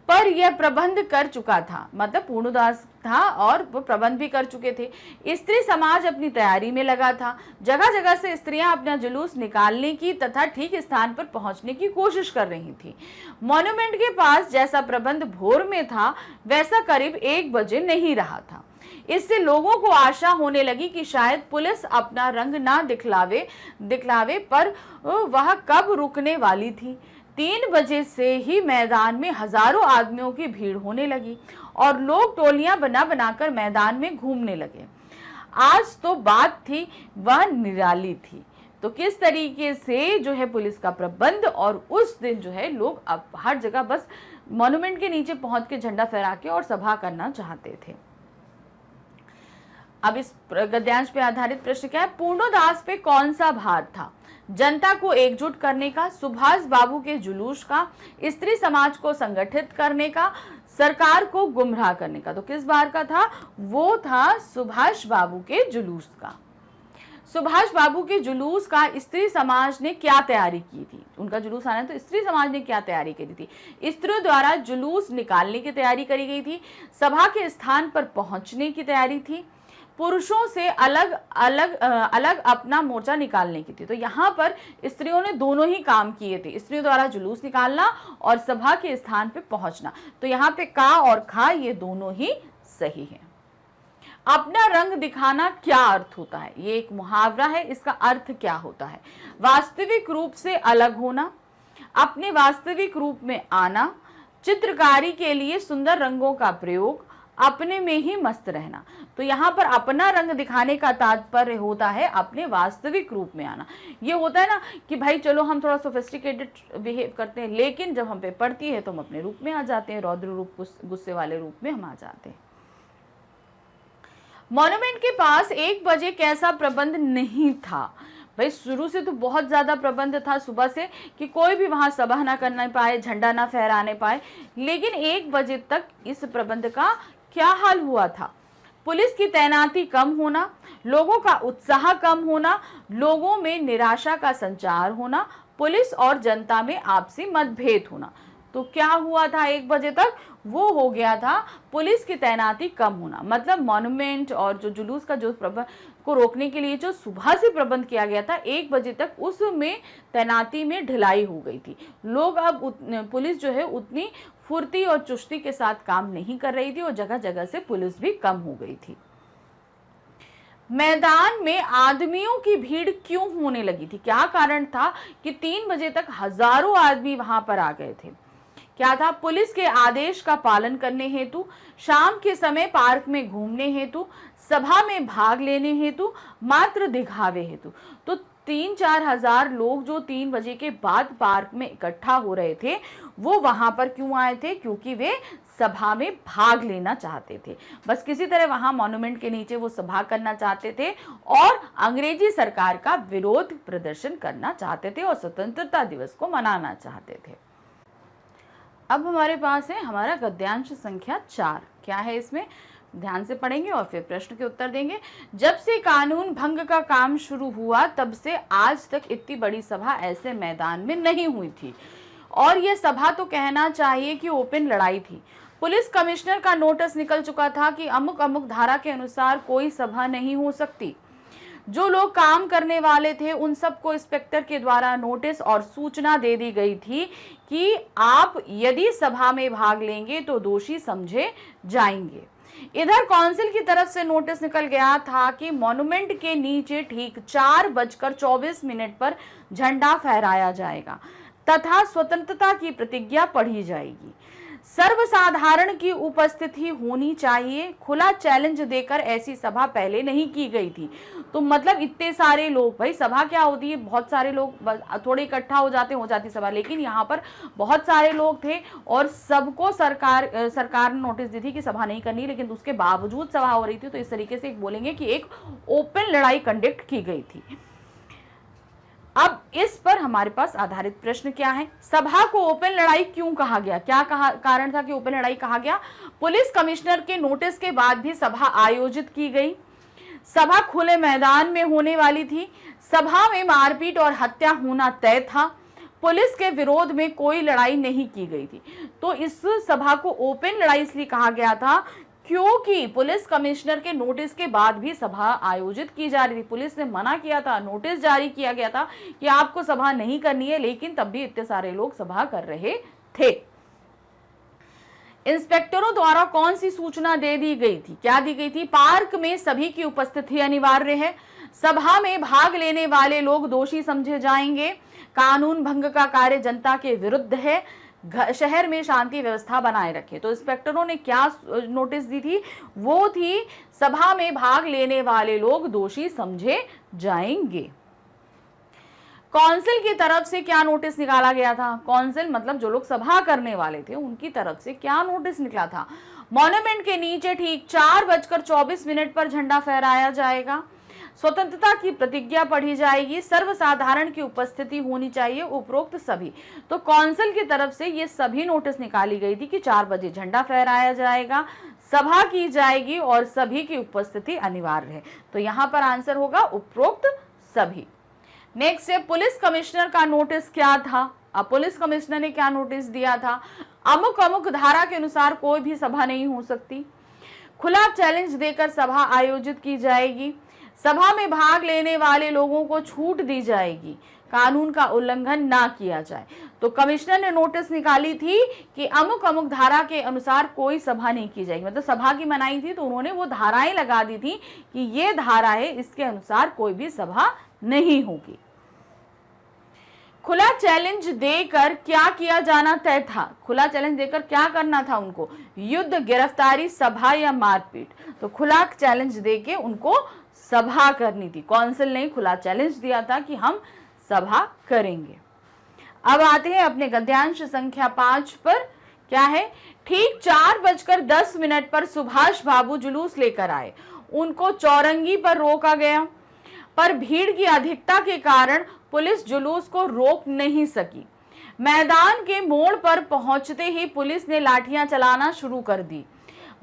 पर यह प्रबंध कर चुका था, मतलब पूर्णोदास था और वो प्रबंध भी कर चुके थे। स्त्री समाज अपनी तैयारी में लगा था, जगह जगह से स्त्रियां अपना जुलूस निकालने की तथा ठीक स्थान पर पहुंचने की कोशिश कर रही थी। मॉन्यूमेंट के पास जैसा प्रबंध भोर में था वैसा करीब 1 बजे नहीं रहा था। इससे लोगों को आशा होने लगी कि शायद पुलिस अपना रंग ना दिखलावे, पर वह कब रुकने वाली थी। 3 बजे से ही मैदान में हजारों आदमियों की भीड़ होने लगी और लोग टोलियां बनाकर मैदान में घूमने लगे। आज तो बात थी वह निराली थी। तो किस तरीके से जो है पुलिस का प्रबंध, और उस दिन जो है लोग अब हर जगह बस मॉन्यूमेंट के नीचे पहुंच के झंडा फहरा के और सभा करना चाहते थे। अब इस गद्यांश पे आधारित प्रश्न क्या है? पूर्णोदास पे कौन सा भार था? जनता को एकजुट करने का, सुभाष बाबू के जुलूस का, स्त्री समाज को संगठित करने का, सरकार को गुमराह करने का। तो किस बार का था? वो था सुभाष बाबू के जुलूस का। सुभाष बाबू के जुलूस का स्त्री समाज ने क्या तैयारी की थी? उनका जुलूस आना तो स्त्री समाज ने क्या तैयारी करी थी? स्त्रियों द्वारा जुलूस निकालने की तैयारी करी गई थी, सभा के स्थान पर पहुंचने की तैयारी थी, पुरुषों से अलग अलग अपना मोर्चा निकालने की थी। तो यहाँ पर स्त्रियों ने दोनों ही काम किए थे, स्त्रियों द्वारा जुलूस निकालना और सभा के स्थान पे पहुंचना। तो यहाँ पे का और खा ये दोनों ही सही है। अपना रंग दिखाना क्या अर्थ होता है? ये एक मुहावरा है, इसका अर्थ क्या होता है? वास्तविक रूप से अलग होना, अपने वास्तविक रूप में आना, चित्रकारी के लिए सुंदर रंगों का प्रयोग, अपने में ही मस्त रहना। तो यहाँ पर अपना रंग दिखाने का तात्पर्य होता है अपने वास्तविक रूप में आना। ये होता है ना कि भाई चलो हम थोड़ा सोफिस्टिकेटेड बिहेव करते हैं, लेकिन जब हम पे पड़ती है तो हम अपने रूप में आ जाते हैं, रौद्र रूप, गुस्से वाले रूप में हम आ जाते हैं। मॉन्यूमेंट के पास 1 बजे कैसा प्रबंध नहीं था? भाई शुरू से तो बहुत ज़्यादा प्रबंध था सुबह से कि कोई भी वहाँ सभा ना करना पाए, झंडा ना फहराने पाए, लेकिन 1 बजे तक इस प्रबंध का क्या हाल हुआ था? पुलिस की तैनाती कम होना, लोगों का उत्साह कम होना, लोगों में निराशा का संचार होना, पुलिस और जनता में आपसी मतभेद होना। तो क्या हुआ था 1 बजे तक? वो हो गया था पुलिस की तैनाती कम होना। मतलब मॉन्यूमेंट और जो जुलूस का जो प्रबंध को रोकने के लिए जो सुबह से प्रबंध किया गया था, 1 बजे तक उसमें तैनाती में ढिलाई हो गई थी। लोग अब पुलिस जो है उतनी फुर्ती और चुस्ती के साथ काम नहीं कर रही थी और जगह जगह से पुलिस भी कम हो गई थी। मैदान में आदमियों की भीड़ क्यों होने लगी थी? क्या कारण था कि 3 बजे तक हजारों आदमी वहां पर आ गए थे? क्या था? पुलिस के आदेश का पालन करने हेतु, शाम के समय पार्क में घूमने हेतु, सभा में भाग लेने हेतु, मात्र दिखावे हेतु। तो 3-4 हजार लोग जो 3 बजे के बाद पार्क में इकट्ठा हो रहे थे, वो वहां पर क्यों आए थे? क्योंकि वे सभा में भाग लेना चाहते थे। बस किसी तरह वहां मॉन्यूमेंट के नीचे वो सभा करना चाहते थे और अंग्रेजी सरकार का विरोध प्रदर्शन करना चाहते थे और स्वतंत्रता दिवस को मनाना चाहते थे। अब हमारे पास है हमारा गद्यांश संख्या 4। क्या है इसमें? ध्यान से पढ़ेंगे और फिर प्रश्न के उत्तर देंगे। जब से कानून भंग का काम शुरू हुआ तब से आज तक इतनी बड़ी सभा ऐसे मैदान में नहीं हुई थी, और यह सभा तो कहना चाहिए कि ओपन लड़ाई थी। पुलिस कमिश्नर का नोटिस निकल चुका था कि अमुक अमुक धारा के अनुसार कोई सभा नहीं हो सकती। जो लोग काम करने वाले थे उन सबको इंस्पेक्टर के द्वारा नोटिस और सूचना दे दी गई थी कि आप यदि सभा में भाग लेंगे तो दोषी समझे जाएंगे। इधर काउंसिल की तरफ से नोटिस निकल गया था कि मॉन्यूमेंट के नीचे ठीक 4:24 पर झंडा फहराया जाएगा तथा स्वतंत्रता की प्रतिज्ञा पढ़ी जाएगी। सर्वसाधारण की उपस्थिति होनी चाहिए। खुला चैलेंज देकर ऐसी सभा पहले नहीं की गई थी। तो मतलब इतने सारे लोग, भाई सभा क्या होती है, बहुत सारे लोग थोड़े इकट्ठा हो जाती सभा, लेकिन यहाँ पर बहुत सारे लोग थे और सबको सरकार ने नोटिस दी थी कि सभा नहीं करनी, लेकिन उसके बावजूद सभा हो रही थी। तो इस तरीके से बोलेंगे कि एक ओपन लड़ाई कंडक्ट की गई थी। अब इस पर हमारे पास आधारित प्रश्न क्या है? सभा को ओपन लड़ाई क्यों कहा गया? क्या कारण था कि ओपन लड़ाई कहा गया? पुलिस कमिश्नर के नोटिस के बाद भी सभा आयोजित की गई। सभा खुले मैदान में होने वाली थी। सभा में मारपीट और हत्या होना तय था। पुलिस के विरोध में कोई लड़ाई नहीं की गई थी। तो इस सभा को ओपन लड़ाई इसलिए कहा गया था क्योंकि पुलिस कमिश्नर के नोटिस के बाद भी सभा आयोजित की जा रही थी। पुलिस ने मना किया था, नोटिस जारी किया गया था कि आपको सभा नहीं करनी है, लेकिन तब भी इतने सारे लोग सभा कर रहे थे। इंस्पेक्टरों द्वारा कौन सी सूचना दे दी गई थी? क्या दी गई थी? पार्क में सभी की उपस्थिति अनिवार्य है। सभा में भाग लेने वाले लोग दोषी समझे जाएंगे। कानून भंग का कार्य जनता के विरुद्ध है। शहर में शांति व्यवस्था बनाए रखे। तो इंस्पेक्टरों ने क्या नोटिस दी थी? वो थी सभा में भाग लेने वाले लोग दोषी समझे जाएंगे। काउंसिल की तरफ से क्या नोटिस निकाला गया था? काउंसिल मतलब जो लोग सभा करने वाले थे उनकी तरफ से क्या नोटिस निकला था? मॉन्यूमेंट के नीचे ठीक 4:24 पर झंडा फहराया जाएगा। स्वतंत्रता की प्रतिज्ञा पढ़ी जाएगी। सर्वसाधारण की उपस्थिति होनी चाहिए। उपरोक्त सभी, तो कौंसिल की तरफ से ये सभी नोटिस निकाली गई थी कि 4 बजे झंडा फहराया जाएगा, सभा की जाएगी और सभी की उपस्थिति अनिवार्य है। तो यहां पर आंसर होगा उपरोक्त सभी। नेक्स्ट है, पुलिस कमिश्नर का नोटिस क्या था? अब पुलिस कमिश्नर ने क्या नोटिस दिया था? अमुक अमुक धारा के अनुसार कोई भी सभा नहीं हो सकती। खुला चैलेंज देकर सभा आयोजित की जाएगी। सभा में भाग लेने वाले लोगों को छूट दी जाएगी। कानून का उल्लंघन ना किया जाए। तो कमिश्नर ने नोटिस निकाली थी कि अमुक अमुक धारा के अनुसार कोई सभा नहीं की जाएगी, मतलब सभा की मनाही थी, तो उन्होंने वो धाराएं लगा दी थी कि ये धारा है, इसके अनुसार कोई भी सभा नहीं होगी। खुला चैलेंज देकर क्या किया जाना तय था? खुला चैलेंज देकर क्या करना था उनको? युद्ध, गिरफ्तारी, सभा या मारपीट। तो खुला चैलेंज देके उनको सभा करनी थी। कौंसिल ने खुला चैलेंज दिया था कि हम सभा करेंगे। अब आते हैं अपने गद्यांश संख्या 5 पर। क्या है? ठीक 4:10 पर सुभाष बाबू जुलूस लेकर आए। उनको चौरंगी पर रोका गया, पर भीड़ की अधिकता के कारण पुलिस जुलूस को रोक नहीं सकी। मैदान के मोड़ पर पहुंचते ही पुलिस ने लाठियां चलाना शुरू कर दी।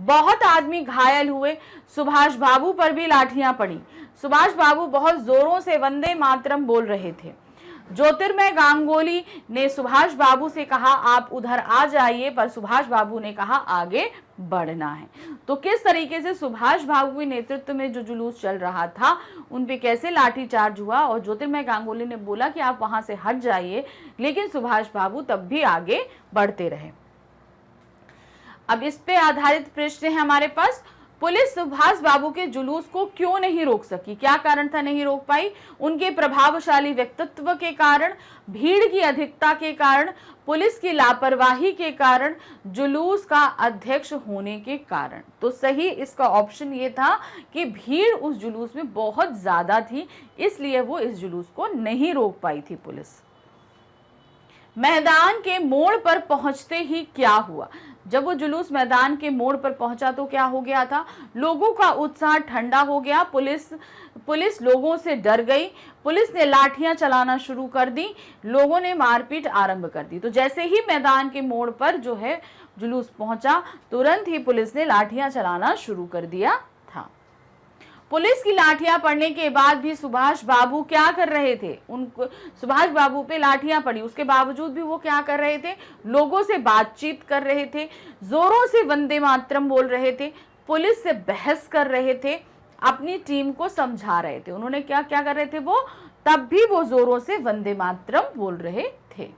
बहुत आदमी घायल हुए। सुभाष बाबू पर भी लाठियां पड़ी। सुभाष बाबू बहुत जोरों से वंदे मातरम बोल रहे थे। ज्योतिर्मय गांगुली ने सुभाष बाबू से कहा आप उधर आ जाइए, पर सुभाष बाबू ने कहा आगे बढ़ना है। तो किस तरीके से सुभाष बाबू के नेतृत्व में जो जुलूस चल रहा था उन पे कैसे लाठीचार्ज हुआ, और ज्योतिर्मय गांगुली ने बोला कि आप वहां से हट जाइए, लेकिन सुभाष बाबू तब भी आगे बढ़ते रहे। अब इस पे आधारित प्रश्न है हमारे पास। पुलिस सुभाष बाबू के जुलूस को क्यों नहीं रोक सकी? क्या कारण था नहीं रोक पाई? उनके प्रभावशाली व्यक्तित्व के कारण, भीड़ की अधिकता के कारण, पुलिस की लापरवाही के कारण, जुलूस का अध्यक्ष होने के कारण। तो सही इसका ऑप्शन ये था कि भीड़ उस जुलूस में बहुत ज्यादा थी, इसलिए वो इस जुलूस को नहीं रोक पाई थी पुलिस। मैदान के मोड़ पर पहुंचते ही क्या हुआ? जब वो जुलूस मैदान के मोड़ पर पहुंचा तो क्या हो गया था? लोगों का उत्साह ठंडा हो गया। पुलिस लोगों से डर गई। पुलिस ने लाठियां चलाना शुरू कर दी। लोगों ने मारपीट आरंभ कर दी। तो जैसे ही मैदान के मोड़ पर जो है जुलूस पहुंचा, तुरंत ही पुलिस ने लाठियां चलाना शुरू कर दिया था। पुलिस की लाठियां पड़ने के बाद भी सुभाष बाबू क्या कर रहे थे? उनको सुभाष बाबू पे लाठियां पड़ी, उसके बावजूद भी वो क्या कर रहे थे? लोगों से बातचीत कर रहे थे, जोरों से वंदे मातरम बोल रहे थे, पुलिस से बहस कर रहे थे, अपनी टीम को समझा रहे थे। उन्होंने क्या क्या कर रहे थे वो? तब भी वो जोरों से वंदे मातरम बोल रहे थे।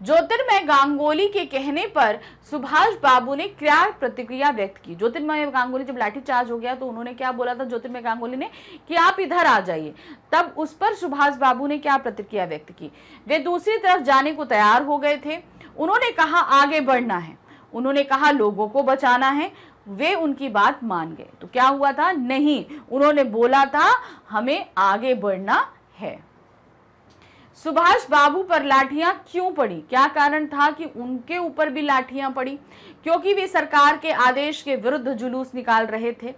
ज्योतिर्मय गांगुली के कहने पर सुभाष बाबू ने क्या प्रतिक्रिया व्यक्त की? ज्योतिर्मय गांगुली जब लाठीचार्ज हो गया तो उन्होंने क्या बोला था ज्योतिर्मय गांगुली ने कि आप इधर आ जाइए। तब उस पर सुभाष बाबू ने क्या प्रतिक्रिया व्यक्त की? वे दूसरी तरफ जाने को तैयार हो गए थे। उन्होंने कहा आगे बढ़ना है, उन्होंने कहा लोगों को बचाना है। वे उनकी बात मान गए। तो क्या हुआ था? नहीं, उन्होंने बोला था हमें आगे बढ़ना है। सुभाष बाबू पर लाठियां क्यों पड़ी? क्या कारण था कि उनके ऊपर भी लाठियां पड़ी? क्योंकि वे सरकार के आदेश के विरुद्ध जुलूस निकाल रहे थे,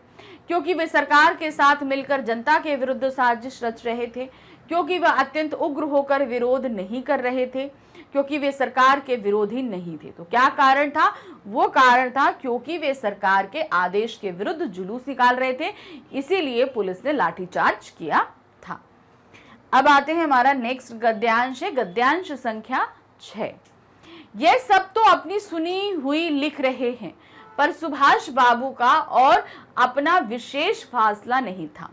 क्योंकि वे सरकार के साथ मिलकर जनता के विरुद्ध साजिश रच रहे थे, क्योंकि वे अत्यंत उग्र होकर विरोध नहीं कर रहे थे, क्योंकि वे सरकार के विरोधी नहीं थे। तो क्या कारण था? वो कारण था क्योंकि वे सरकार के आदेश के विरुद्ध जुलूस निकाल रहे थे, इसीलिए पुलिस ने लाठीचार्ज किया था। अब आते हैं हमारा नेक्स्ट गद्यांश है, गद्यांश संख्या 6। ये सब तो अपनी सुनी हुई लिख रहे हैं, पर सुभाष बाबू का और अपना विशेष फासला नहीं था।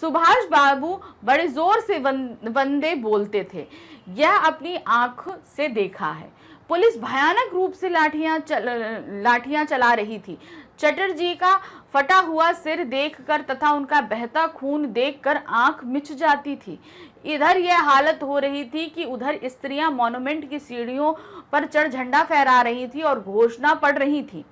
सुभाष बाबू बड़े जोर से वंदे बोलते थे, यह अपनी आंख से देखा है। पुलिस भयानक रूप से लाठियां चला रही थी। चटर्जी का फटा हुआ सिर देखकर तथा उनका बहता खून देखकर आंख मिच जाती थी। इधर यह हालत हो रही थी कि उधर स्त्रियां मॉन्यूमेंट की सीढ़ियों पर चढ़ झंडा फहरा रही थी और घोषणा पढ़ रही थी।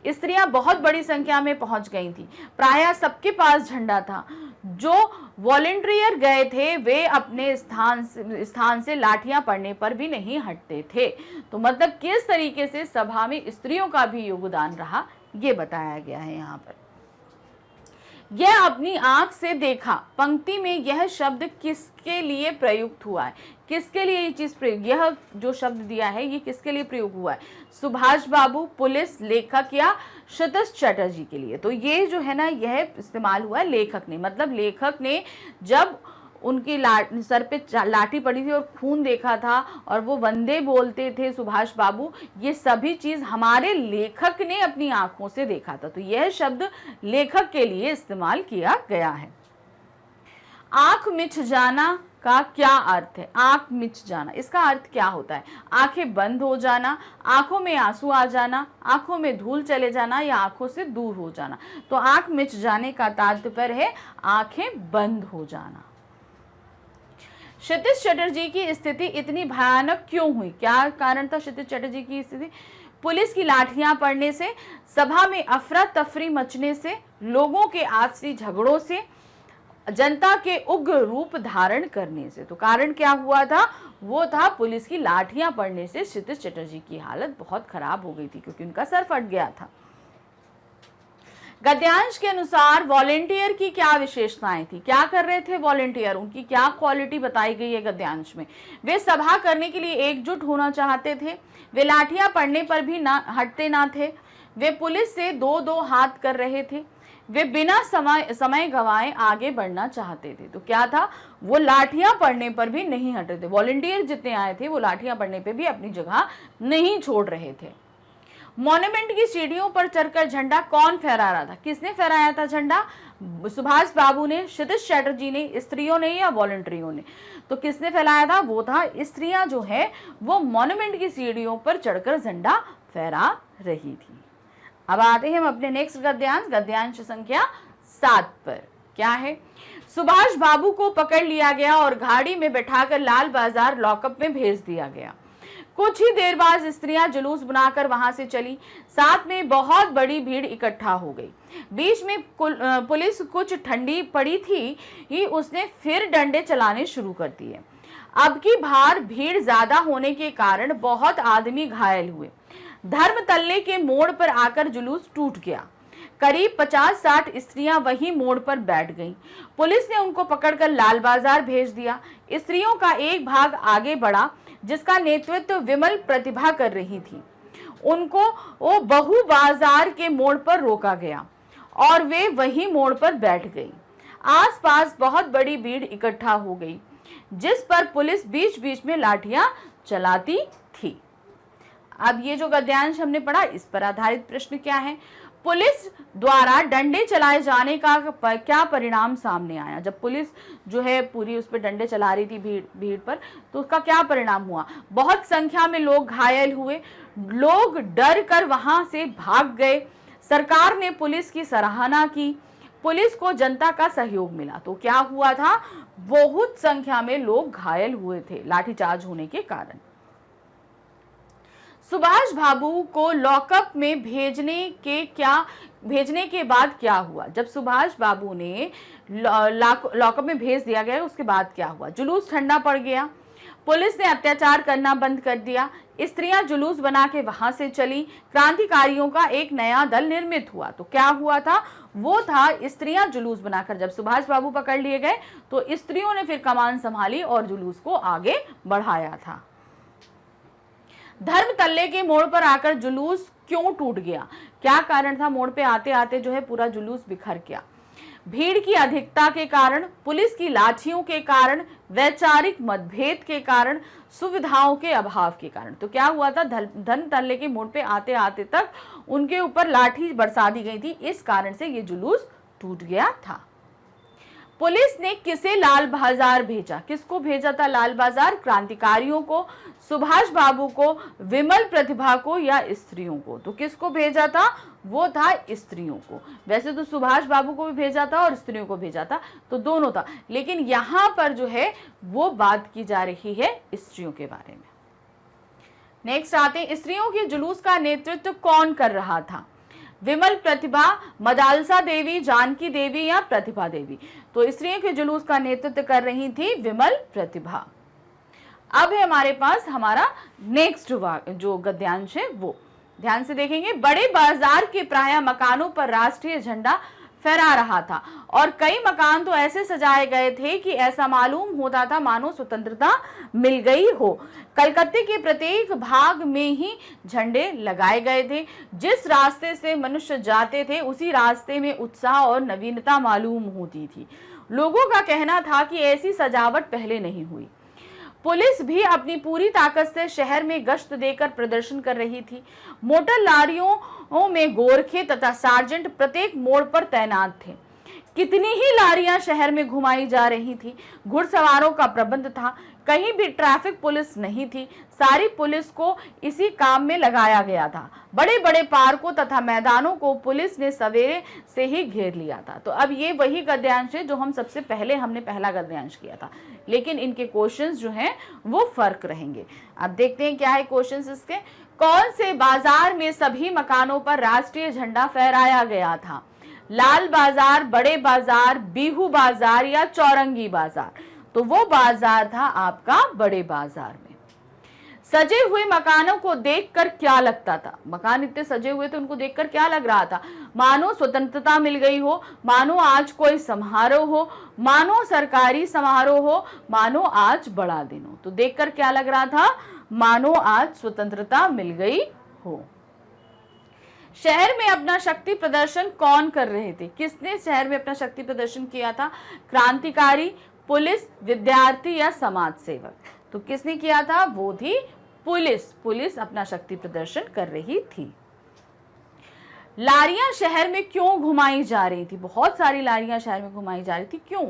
स्त्रियां बहुत बड़ी संख्या में पहुंच गई थी। प्रायः सबके पास झंडा था। जो वॉलंटियर गए थे वे अपने स्थान से लाठियां पड़ने पर भी नहीं हटते थे। तो मतलब किस तरीके से सभा में स्त्रियों का भी योगदान रहा ये बताया गया है यहाँ पर। यह अपनी आंख से देखा, पंक्ति में यह शब्द किसके लिए प्रयुक्त हुआ है, किसके लिए ये चीज प्रयोग, यह जो शब्द दिया है ये किसके लिए प्रयोग हुआ है, सुभाष बाबू, पुलिस, लेखक या क्षितिज चटर्जी के लिए। तो ये जो है ना यह इस्तेमाल हुआ है लेखक ने, मतलब लेखक ने जब उनकी सर पे लाठी पड़ी थी और खून देखा था और वो वंदे बोलते थे सुभाष बाबू, ये सभी चीज हमारे लेखक ने अपनी आंखों से देखा था। तो यह शब्द लेखक के लिए इस्तेमाल किया गया है। आंख मिच जाना का क्या अर्थ है? आंख मिच जाना, इसका अर्थ क्या होता है? आंखें बंद हो जाना, आंखों में आंसू आ जाना, आंखों में धूल चले जाना या आंखों से दूर हो जाना। तो आंख मिच जाने का तात्पर्य है आंखें बंद हो जाना। क्षितिज चटर्जी की स्थिति इतनी भयानक क्यों हुई? क्या कारण था क्षितिज चटर्जी की स्थिति? पुलिस की लाठियां पड़ने से, सभा में अफरा तफरी मचने से, लोगों के आपसी झगड़ों से, जनता के उग्र रूप धारण करने से। तो कारण क्या हुआ था? वो था पुलिस की लाठियां पड़ने से क्षितिज चटर्जी की हालत बहुत खराब हो गई थी क्योंकि उनका सर फट गया था। गद्यांश के अनुसार वॉलेंटियर की क्या विशेषताएं थी? क्या कर रहे थे वॉलेंटियर? उनकी क्या क्वालिटी बताई गई है गद्यांश में? वे सभा करने के लिए एकजुट होना चाहते थे, वे लाठियां पड़ने पर भी हटते ना थे, वे पुलिस से दो दो हाथ कर रहे थे, वे बिना समय गंवाए आगे बढ़ना चाहते थे। तो क्या था? वो लाठियां पड़ने पर भी नहीं हटे थे। वॉलेंटियर जितने आए थे वो लाठियां पड़ने पर भी अपनी जगह नहीं छोड़ रहे थे। मॉन्यूमेंट की सीढ़ियों पर चढ़कर झंडा कौन फहरा रहा था? किसने फहराया था झंडा? सुभाष बाबू ने, क्षितिज चटर्जी ने, स्त्रियों ने या वॉलंटियरों ने? तो किसने फैलाया था? वो था स्त्रियां जो है वो मॉन्यूमेंट की सीढ़ियों पर चढ़कर झंडा फहरा रही थी। अब आते हैं हम अपने नेक्स्ट गद्यांश, गद्यांश संख्या 7 पर। क्या है? सुभाष बाबू को पकड़ लिया गया और गाड़ी में बैठाकर लाल बाजार लॉकअप में भेज दिया गया। कुछ ही देर बाद स्त्रियां जुलूस बनाकर वहां से चली, साथ में बहुत बड़ी भीड़ इकट्ठा हो गई। बीच में पुलिस कुछ ठंडी पड़ी थी ही उसने फिर डंडे चलाने शुरू कर दिए। अब की बार भीड़ ज्यादा होने के कारण बहुत आदमी घायल हुए। धर्म तल्ले के मोड़ पर आकर जुलूस टूट गया। करीब 50-60 स्त्रियां वहीं मोड़ पर बैठ गईं। पुलिस ने उनको पकड़कर लाल बाजार भेज दिया। स्त्रियों का एक भाग आगे बढ़ा जिसका नेतृत्व विमल प्रतिभा कर रही थी। उनको वो बहु बाजार के मोड़ पर रोका गया और वे वही मोड़ पर बैठ गई। आसपास बहुत बड़ी भीड़ इकट्ठा हो गई जिस पर पुलिस बीच बीच में लाठियां चलाती थी। अब ये जो गद्यांश हमने पढ़ा इस पर आधारित प्रश्न क्या है? पुलिस द्वारा डंडे चलाए जाने का क्या परिणाम सामने आया? जब पुलिस जो है पूरी उस पर डंडे चला रही थी भीड़ पर, तो उसका क्या परिणाम हुआ? बहुत संख्या में लोग घायल हुए, लोग डर कर वहां से भाग गए। सरकार ने पुलिस की सराहना की, पुलिस को जनता का सहयोग मिला। तो क्या हुआ था? बहुत संख्या में लोग घायल हुए थे लाठीचार्ज होने के कारण। सुभाष बाबू को लॉकअप में भेजने के बाद क्या हुआ? जब सुभाष बाबू ने लॉकअप में भेज दिया गया उसके बाद क्या हुआ? जुलूस ठंडा पड़ गया, पुलिस ने अत्याचार करना बंद कर दिया, स्त्रियां जुलूस बना के वहां से चली, क्रांतिकारियों का एक नया दल निर्मित हुआ। तो क्या हुआ था? वो था स्त्रियां जुलूस बनाकर, जब सुभाष बाबू पकड़ लिए गए तो स्त्रियों ने फिर कमान संभाली और जुलूस को आगे बढ़ाया था। धर्म तल्ले के मोड़ पर आकर जुलूस क्यों टूट गया? क्या कारण था? मोड़ पे आते आते जो है पूरा जुलूस बिखर गया। भीड़ की अधिकता के कारण, पुलिस की लाठियों के कारण, वैचारिक मतभेद के कारण, सुविधाओं के अभाव के कारण। तो क्या हुआ था? धर्म तल्ले के मोड़ पे आते आते तक उनके ऊपर लाठी बरसा दी गई थी, इस कारण से ये जुलूस टूट गया था। पुलिस ने किसे लाल बाजार भेजा? किसको भेजा था लाल बाजार? क्रांतिकारियों को, सुभाष बाबू को, विमल प्रतिभा को या स्त्रियों को? तो किसको भेजा था? वो था स्त्रियों को। वैसे तो सुभाष बाबू को भी भेजा था और स्त्रियों को भेजा था, तो दोनों था, लेकिन यहां पर जो है वो बात की जा रही है स्त्रियों के बारे में। नेक्स्ट आते हैं, स्त्रियों के जुलूस का नेतृत्व कौन कर रहा था? विमल प्रतिभा, मदालसा देवी, जानकी देवी या प्रतिभा देवी? तो स्त्रियों के जुलूस का नेतृत्व कर रही थी विमल प्रतिभा। अब है हमारे पास हमारा नेक्स्ट जो गद्यांश है वो ध्यान से देखेंगे, बड़े बाजार के प्रायः मकानों पर राष्ट्रीय झंडा फहरा रहा था और कई मकान तो ऐसे सजाए गए थे कि ऐसा मालूम होता था मानो स्वतंत्रता मिल गई हो। कलकत्ते के प्रत्येक भाग में ही झंडे लगाए गए थे। जिस रास्ते से मनुष्य जाते थे उसी रास्ते में उत्साह और नवीनता मालूम होती थी। लोगों का कहना था कि ऐसी सजावट पहले नहीं हुई। पुलिस भी अपनी पूरी ताकत से शहर में गश्त देकर प्रदर्शन कर रही थी। मोटर लारियों में गोरखे तथा सार्जेंट प्रत्येक मोड़ पर तैनात थे। कितनी ही लारियां शहर में घुमाई जा रही थी। घुड़सवारों का प्रबंध था। कहीं भी ट्रैफिक पुलिस नहीं थी। सारी पुलिस को इसी काम में लगाया गया था। बड़े बड़े पार्कों तथा मैदानों को पुलिस ने सवेरे से ही घेर लिया था। तो अब ये वही गद्यांश है जो हम सबसे पहले हमने पहला गद्यांश किया था, लेकिन इनके क्वेश्चंस जो हैं वो फर्क रहेंगे। अब देखते हैं क्या है क्वेश्चंस इसके। कौन से बाजार में सभी मकानों पर राष्ट्रीय झंडा फहराया गया था? लाल बाजार, बड़े बाजार, बीहू बाजार या चौरंगी बाजार? तो वो बाजार था आपका बड़े बाजार में। सजे हुए मकानों को देखकर क्या लगता था? मकान इतने सजे हुए थे, उनको देखकर क्या लग रहा था? मानो स्वतंत्रता मिल गई हो, मानो आज कोई समारोह हो, मानो सरकारी समारोह हो, मानो आज बड़ा दिन हो। तो देखकर क्या लग रहा था? मानो आज स्वतंत्रता मिल गई हो। शहर में अपना शक्ति प्रदर्शन कौन कर रहे थे? किसने शहर में अपना शक्ति प्रदर्शन किया था? क्रांतिकारी, पुलिस, विद्यार्थी या समाज सेवक? तो किसने किया था? वो थी पुलिस। पुलिस अपना शक्ति प्रदर्शन कर रही थी। लारियां शहर में क्यों घुमाई जा रही थी? बहुत सारी लारियां शहर में घुमाई जा रही थी। क्यों?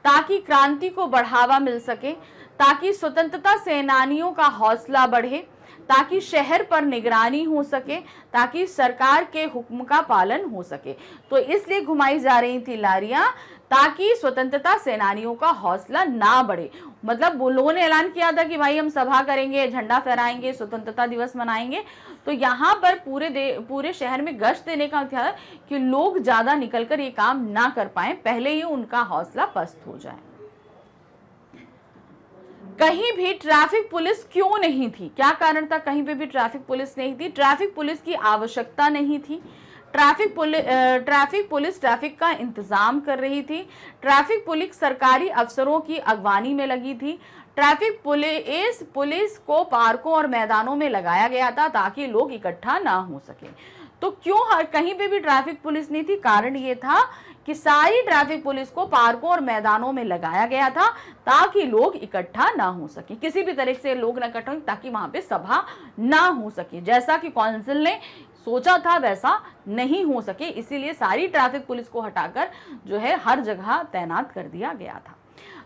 ताकि क्रांति को बढ़ावा मिल सके, ताकि स्वतंत्रता सेनानियों का हौसला बढ़े, ताकि शहर पर निगरानी हो सके, ताकि सरकार के हुक्म का पालन हो सके। तो इसलिए घुमाई जा रही थी लारियां ताकि स्वतंत्रता सेनानियों का हौसला ना बढ़े। मतलब वो लोगों ने ऐलान किया था कि भाई हम सभा करेंगे, झंडा फहराएंगे, स्वतंत्रता दिवस मनाएंगे। तो यहाँ पर पूरे शहर में गश्त देने का था कि लोग ज्यादा निकलकर ये काम ना कर पाए, पहले ही उनका हौसला पस्त हो जाए। कहीं भी ट्रैफिक पुलिस क्यों नहीं थी? क्या कारण था कहीं पे भी ट्रैफिक पुलिस नहीं थी? ट्रैफिक पुलिस की आवश्यकता नहीं थी। ट्रैफिक पुलिस ट्रैफिक का इंतजाम कर रही थी। ट्रैफिक पुलिस सरकारी अफसरों की अगवानी में लगी थी। ट्रैफिक पुलिस को पार्कों और मैदानों में लगाया गया था ताकि लोग इकट्ठा ना हो सके। तो क्यों कहीं पे भी ट्रैफिक पुलिस नहीं थी? कारण ये था कि सारी ट्रैफिक पुलिस को पार्कों और मैदानों में लगाया गया था ताकि लोग इकट्ठा ना हो सके, किसी भी तरह से लोग ना इकट्ठा हो, ताकि वहां पे सभा ना हो सके। जैसा कि काउंसिल ने सोचा था वैसा नहीं हो सके, इसीलिए सारी ट्रैफिक पुलिस को हटाकर जो है हर जगह तैनात कर दिया गया था।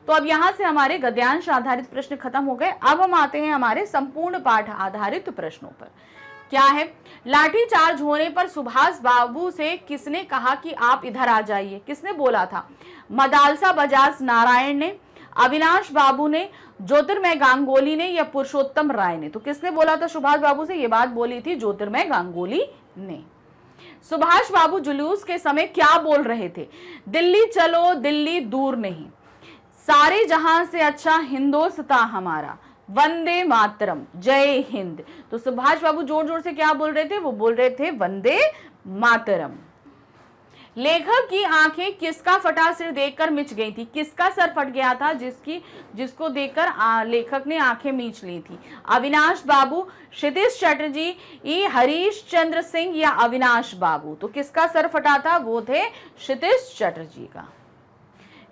तो अब यहां से हमारे गद्यांश आधारित प्रश्न खत्म हो गए। अब हम आते हैं हमारे संपूर्ण पाठ आधारित प्रश्नों पर। क्या है? लाठीचार्ज होने पर सुभाष बाबू से किसने कहा कि आप इधर आ जाइए? किसने बोला था? मदालसा बजाज नारायण ने, अविनाश बाबू ने, ज्योतिर्मय गांगुली ने या पुरुषोत्तम राय ने? तो किसने बोला था सुभाष बाबू से? ये बात बोली थी ज्योतिर्मय गांगुली ने। सुभाष बाबू जुलूस के समय क्या बोल रहे थे? दिल्ली चलो, दिल्ली दूर नहीं, सारे जहां से अच्छा हिंदोस्तां हमारा, वंदे मातरम, जय हिंद। तो सुभाष बाबू जोर जोर से क्या बोल रहे थे? वो बोल रहे थे वंदे मातरम। लेखक की आंखें किसका फटा सिर देखकर मिच गई थी? किसका सर फट गया था जिसको देखकर लेखक ने आंखें मीच ली थी? अविनाश बाबू, क्षितिज चटर्जी, हरीश चंद्र सिंह या अविनाश बाबू? तो किसका सर फटा था? वो थे क्षितिज चटर्जी का।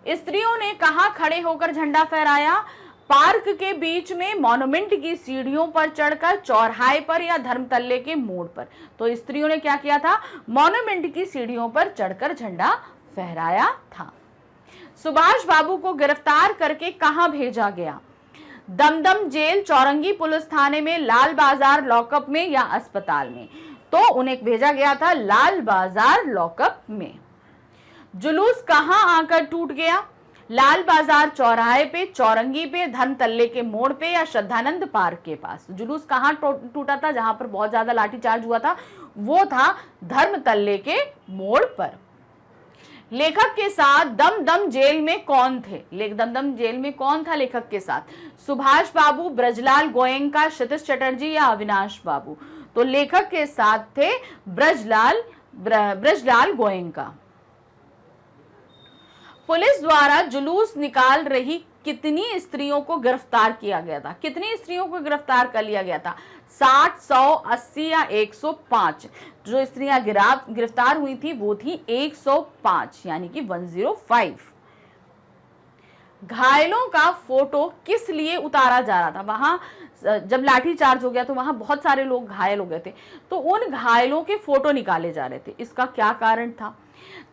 स्त्रियों ने कहां खड़े होकर झंडा फहराया? पार्क के बीच में, मॉन्यूमेंट की सीढ़ियों पर चढ़कर, चौराहे पर या धर्मतल्ले के मोड़ पर? तो स्त्रियों ने क्या किया था? मॉन्यूमेंट की सीढ़ियों पर चढ़कर झंडा फहराया था। सुभाष बाबू को गिरफ्तार करके कहां भेजा गया? दमदम जेल, चौरंगी पुलिस थाने में, लाल बाजार लॉकअप में या अस्पताल में? तो उन्हें भेजा गया था लाल बाजार लॉकअप में। जुलूस कहां आकर टूट गया? लाल बाजार चौराहे पे, चौरंगी पे, धर्मतल्ले के मोड़ पे या श्रद्धानंद पार्क के पास? जुलूस कहां टूटा था जहां पर बहुत ज्यादा लाठीचार्ज हुआ था? वो था धर्मतल्ले के मोड़ पर। लेखक के साथ दमदम जेल में कौन थे? दमदम जेल में कौन था लेखक के साथ? सुभाष बाबू, ब्रजलाल गोयनका, क्षितिज चटर्जी या अविनाश बाबू? तो लेखक के साथ थे ब्रजलाल गोयनका। पुलिस द्वारा जुलूस निकाल रही कितनी स्त्रियों को गिरफ्तार किया गया था? कितनी स्त्रियों को गिरफ्तार कर लिया गया था? 60, 100, 80 या 105? जो स्त्रियां गिरफ्तार हुई थी वो थी 105, यानी कि 105। घायलों का फोटो किस लिए उतारा जा रहा था? वहां जब लाठीचार्ज हो गया तो वहां बहुत सारे लोग घायल हो गए थे, तो उन घायलों के फोटो निकाले जा रहे थे। इसका क्या कारण था?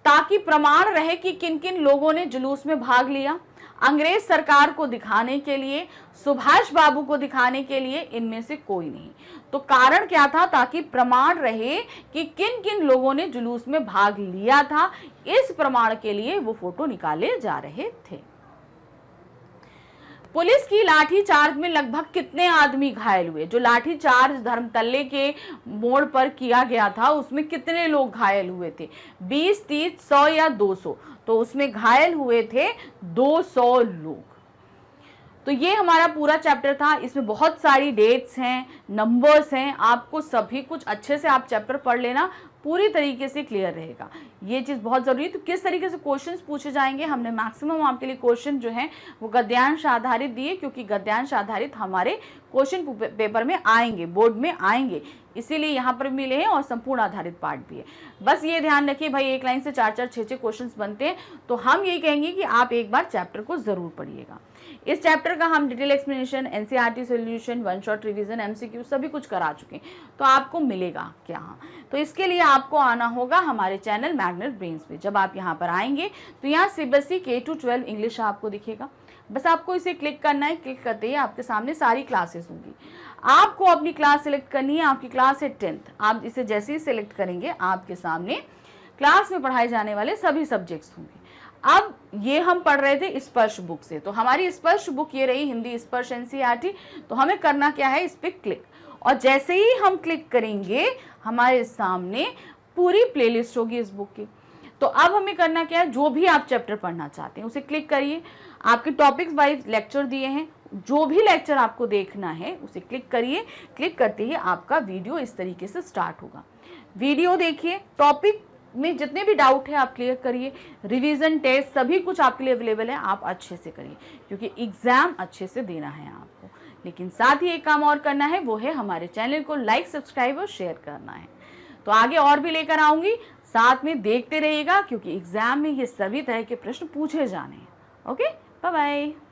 ताकि प्रमाण रहे कि किन किन लोगों ने जुलूस में भाग लिया। अंग्रेज सरकार को दिखाने के लिए, सुभाष बाबू को दिखाने के लिए, इनमें से कोई नहीं। तो कारण क्या था? ताकि प्रमाण रहे कि किन किन लोगों ने जुलूस में भाग लिया था। इस प्रमाण के लिए वो फोटो निकाले जा रहे थे। पुलिस की लाठीचार्ज में लगभग कितने आदमी घायल हुए? जो लाठीचार्ज धर्मतल्ले के मोड़ पर किया गया था उसमें कितने लोग घायल हुए थे? 20, 30, 100 या 200? तो उसमें घायल हुए थे 200 लोग। तो ये हमारा पूरा चैप्टर था। इसमें बहुत सारी डेट्स हैं, नंबर्स हैं, आपको सभी कुछ अच्छे से आप चैप्टर पढ़ लेना, पूरी तरीके से क्लियर रहेगा। ये चीज़ बहुत ज़रूरी है। तो किस तरीके से क्वेश्चंस पूछे जाएंगे, हमने मैक्सिमम आपके लिए क्वेश्चन जो हैं वो गद्यांश आधारित दिए, क्योंकि गद्यांश आधारित हमारे क्वेश्चन पेपर में आएंगे, बोर्ड में आएंगे, इसीलिए यहाँ पर मिले हैं, और संपूर्ण आधारित पार्ट भी है। बस ये ध्यान रखिए भाई, एक लाइन से 4-4, 6-6 क्वेश्चंस बनते हैं, तो हम ये कहेंगे कि आप एक बार चैप्टर को ज़रूर पढ़िएगा। इस चैप्टर का हम detail explanation, NCERT solution, 1 shot revision, MCQ सभी कुछ करा चुके हैं, तो आपको मिलेगा क्या? तो इसके लिए आपको आना होगा हमारे चैनल मैग्नेट ब्रेन्स पे। जब आप यहाँ पर आएंगे तो यहाँ सीबीएसई K-12 इंग्लिश आपको दिखेगा, बस आपको इसे क्लिक करना है। क्लिक करते ही आपके सामने सारी क्लासेस होंगी। आपको अपनी क्लास सेलेक्ट करनी है, आपकी क्लास है 10th। आप इसे जैसे ही सिलेक्ट करेंगे आपके सामने क्लास में पढ़ाए जाने वाले सभी सब्जेक्ट्स होंगे। अब ये हम पढ़ रहे थे स्पर्श बुक से, तो हमारी स्पर्श बुक ये रही हिंदी स्पर्श एनसीईआरटी। तो हमें करना क्या है, इस पर क्लिक, और जैसे ही हम क्लिक करेंगे हमारे सामने पूरी प्लेलिस्ट होगी इस बुक की। तो अब हमें करना क्या है, जो भी आप चैप्टर पढ़ना चाहते हैं उसे क्लिक करिए। आपके टॉपिक्स वाइज लेक्चर दिए हैं, जो भी लेक्चर आपको देखना है उसे क्लिक करिए। क्लिक करते ही आपका वीडियो इस तरीके से स्टार्ट होगा। वीडियो देखिए, टॉपिक में जितने भी डाउट है आप क्लियर करिए। रिवीजन, टेस्ट सभी कुछ आपके लिए अवेलेबल है, आप अच्छे से करिए, क्योंकि एग्जाम अच्छे से देना है आपको। लेकिन साथ ही एक काम और करना है, वो है हमारे चैनल को लाइक, सब्सक्राइब और शेयर करना है। तो आगे और भी लेकर आऊंगी, साथ में देखते रहिएगा, क्योंकि एग्जाम में ये सभी तरह के प्रश्न पूछे जाने हैं। Okay, bye bye.